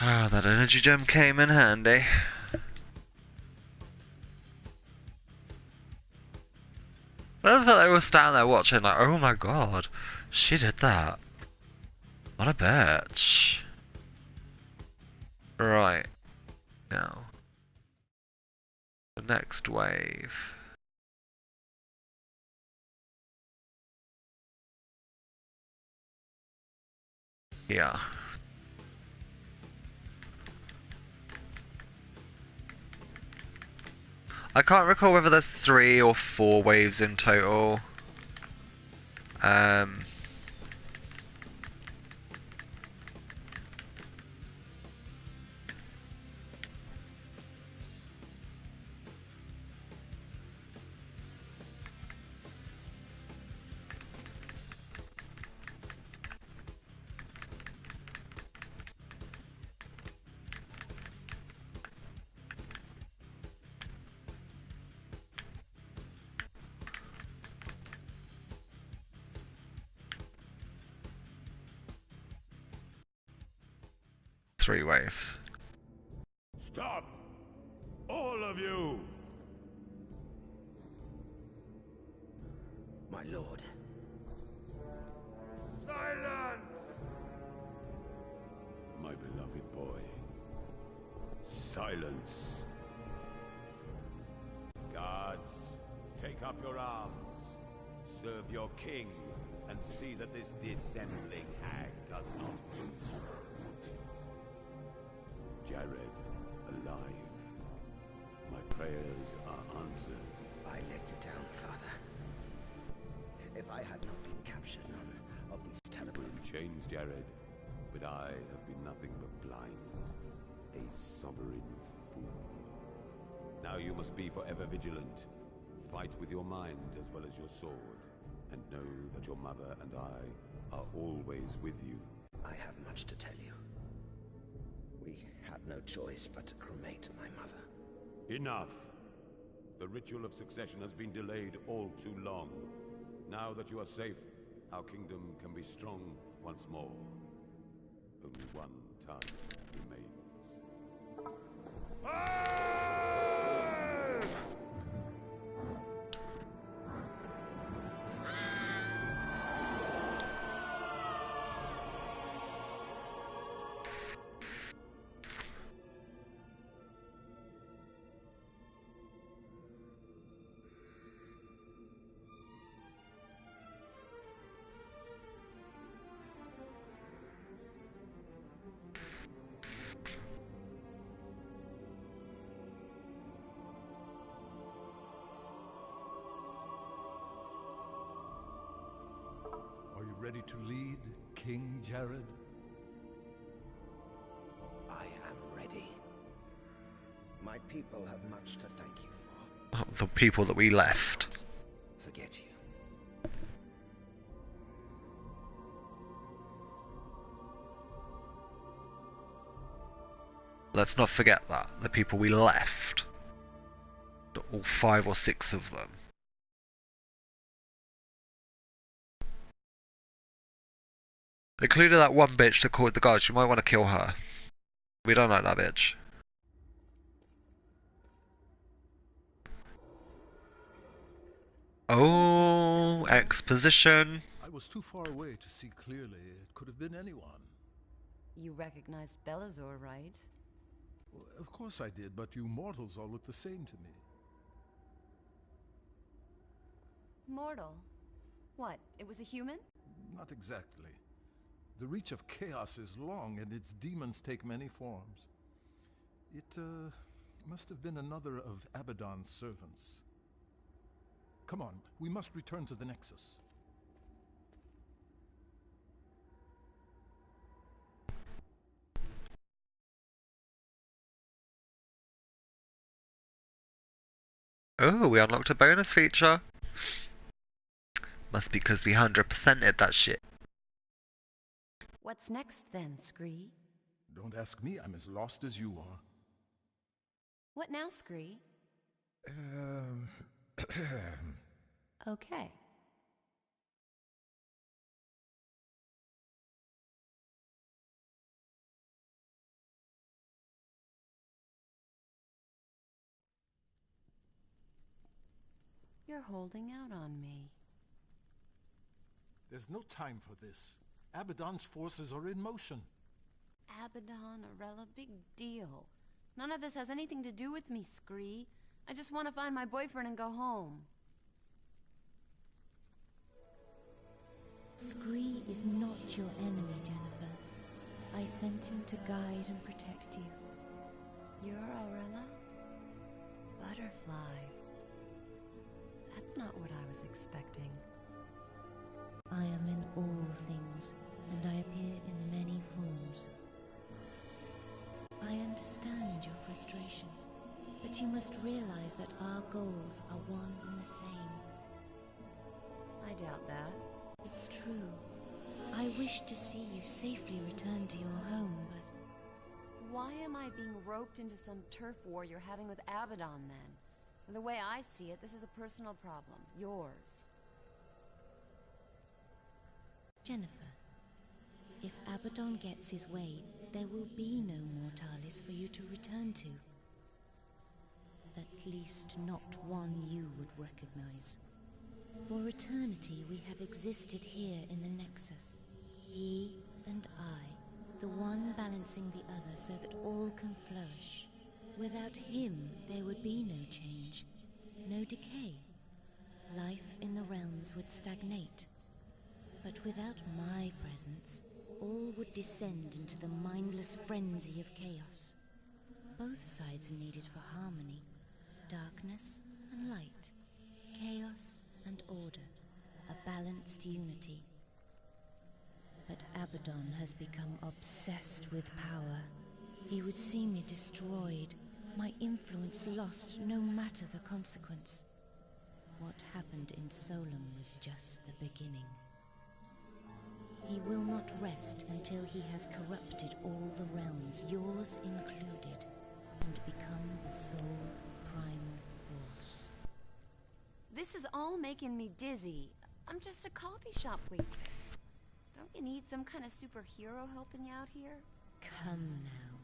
Ah, that energy gem came in handy. I don't think they were standing there watching like, oh my god, she did that. What a bitch. Right. Now. The next wave. Yeah. I can't recall whether there's 3 or 4 waves in total. 3 waves. Stop! All of you! My lord. Silence! My beloved boy. Silence. Guards, take up your arms. Serve your king, and see that this dissembling hag does not move. Jared, alive. My prayers are answered. I let you down, father. If I had not been captured, none of these terrible... In chains, Jared, but I have been nothing but blind. A sovereign fool. Now you must be forever vigilant. Fight with your mind as well as your sword. And know that your mother and I are always with you. I have much to tell you. We had no choice but to cremate my mother. Enough! The ritual of succession has been delayed all too long. Now that you are safe, our kingdom can be strong once more. Only one task remains. Are you ready to lead, King Jared? I am ready. My people have much to thank you for. The people that we left. Forget you. Let's not forget that. The people we left. All 5 or 6 of them. Including that one bitch that called the guards. You might want to kill her. We don't like that bitch. Oh, exposition. I was too far away to see clearly. It could have been anyone. You recognized Belazor, right? Well, of course I did, but you mortals all look the same to me. Mortal? What, it was a human? Not exactly. The reach of chaos is long, and its demons take many forms. It must have been another of Abaddon's servants. Come on, we must return to the Nexus. Oh, we unlocked a bonus feature. Must be because we 100%ed that shit. What's next then, Scree? Don't ask me, I'm as lost as you are. What now, Scree? Okay. You're holding out on me. There's no time for this. Abaddon's forces are in motion. Abaddon, Arella, big deal. None of this has anything to do with me, Scree. I just want to find my boyfriend and go home. Scree is not your enemy, Jennifer. I sent him to guide and protect you. You're Arella? Butterflies. That's not what I was expecting. I am in all things, and I appear in many forms. I understand your frustration, but you must realize that our goals are one and the same. I doubt that. It's true. I wish to see you safely return to your home, but... Why am I being roped into some turf war you're having with Abaddon, then? The way I see it, this is a personal problem. Yours. Jennifer, if Abaddon gets his way, there will be no Mortalis for you to return to. At least not one you would recognize. For eternity we have existed here in the Nexus. He and I, the one balancing the other so that all can flourish. Without him, there would be no change, no decay. Life in the realms would stagnate. But without my presence, all would descend into the mindless frenzy of chaos. Both sides are needed for harmony. Darkness and light. Chaos and order. A balanced unity. But Abaddon has become obsessed with power. He would see me destroyed, my influence lost no matter the consequence. What happened in Solum was just the beginning. He will not rest until he has corrupted all the realms, yours included, and become the sole primal force. This is all making me dizzy. I'm just a coffee shop waitress. Don't you need some kind of superhero helping you out here? Come now.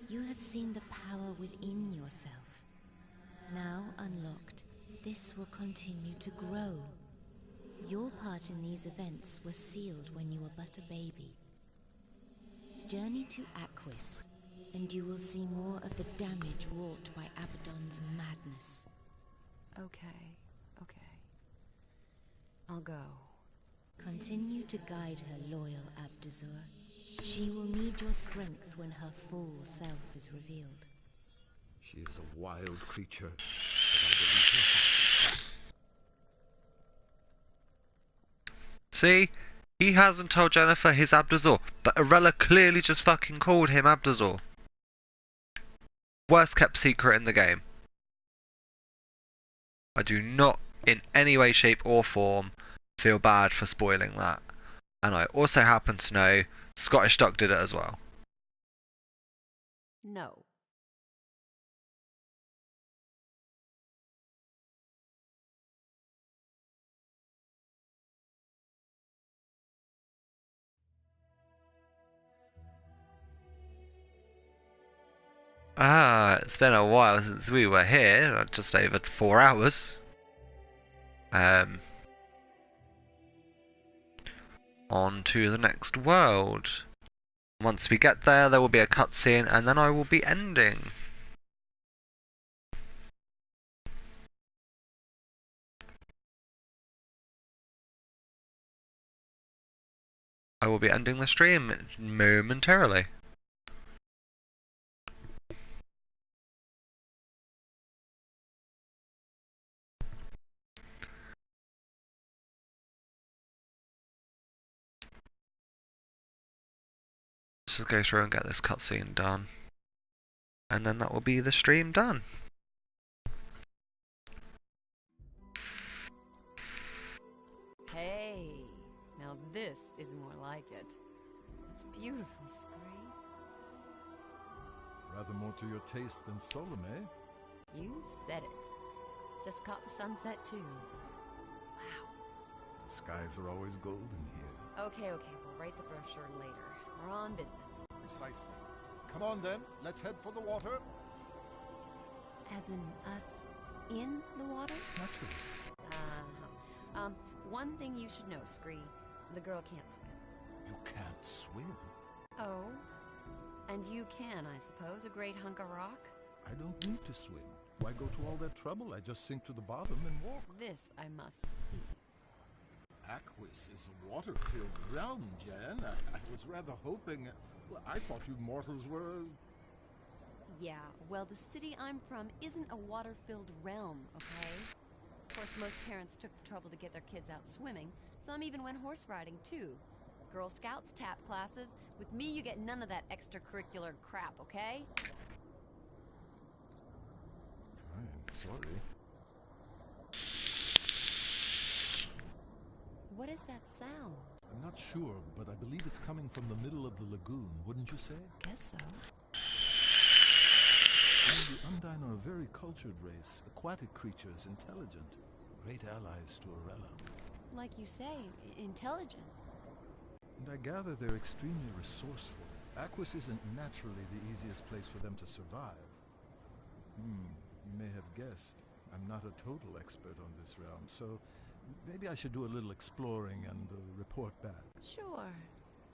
You have seen the power within yourself. Now unlocked, this will continue to grow. Your part in these events was sealed when you were but a baby. Journey to Aquis, and you will see more of the damage wrought by Abaddon's madness. Okay. I'll go. Continue to guide her, loyal Abdazur. She will need your strength when her full self is revealed. She is a wild creature, but I believe her heart is good. See? He hasn't told Jennifer he's Abdazor, but Arella clearly just fucking called him Abdazor. Worst kept secret in the game. I do not, in any way, shape or form, feel bad for spoiling that. And I also happen to know Scottish Duck did it as well. No. It's been a while since we were here, just over 4 hours. On to the next world. Once we get there, there will be a cutscene, and then I will be ending. I will be ending the stream momentarily. Let's just go through and get this cutscene done. And then that will be the stream done. Hey, now this is more like it. It's beautiful, Scree. Rather more to your taste than Solum, eh? You said it. Just caught the sunset too. Wow. The skies are always golden here. Okay, we'll write the brochure later. We're on business. Precisely. Come on then, let's head for the water. As in us in the water? Naturally. One thing you should know, Scree. The girl can't swim. You can't swim. Oh? And you can, I suppose, a great hunk of rock? I don't need to swim. Why go to all that trouble? I just sink to the bottom and walk. This I must see. Aquis is a water-filled realm, Jan. I was rather hoping... Well, I thought you mortals were... Yeah, well, the city I'm from isn't a water-filled realm, okay? Of course, most parents took the trouble to get their kids out swimming. Some even went horse riding, too. Girl Scouts, tap classes. With me, you get none of that extracurricular crap, okay? Fine, sorry. What is that sound? I'm not sure, but I believe it's coming from the middle of the lagoon, wouldn't you say? Guess so. The Undine are a very cultured race, aquatic creatures, intelligent, great allies to Arella. Like you say, intelligent. And I gather they're extremely resourceful. Aquis isn't naturally the easiest place for them to survive. You may have guessed, I'm not a total expert on this realm, so maybe I should do a little exploring and report back. Sure.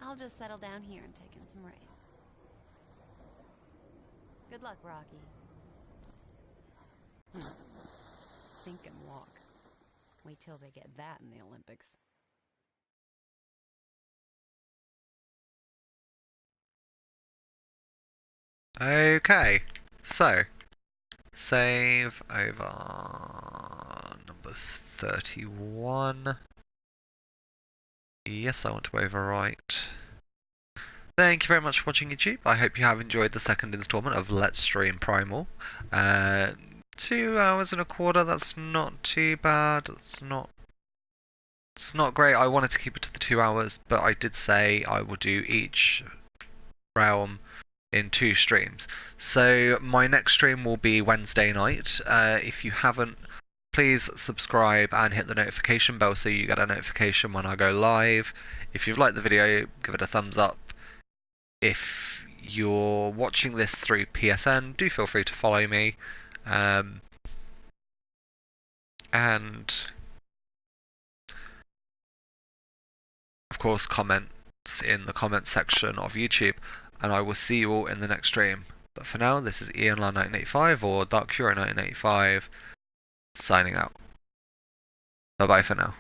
I'll just settle down here and take in some rays. Good luck, Rocky. Sink and walk. Wait till they get that in the Olympics. Okay, so save over number 31. Yes, I want to overwrite. Thank you very much for watching YouTube. I hope you have enjoyed the second installment of Let's Stream Primal. 2 hours and a quarter, that's not too bad. It's not great. I wanted to keep it to the 2 hours, but I did say I will do each realm in 2 streams. So my next stream will be Wednesday night. If you haven't, please subscribe and hit the notification bell so you get a notification when I go live. If you've liked the video, give it a thumbs up. If you're watching this through PSN, do feel free to follow me. And of course, comments in the comments section of YouTube. And I will see you all in the next stream. But for now, this is IanLan1985 or Dark Fury 1985 signing out. Bye bye for now.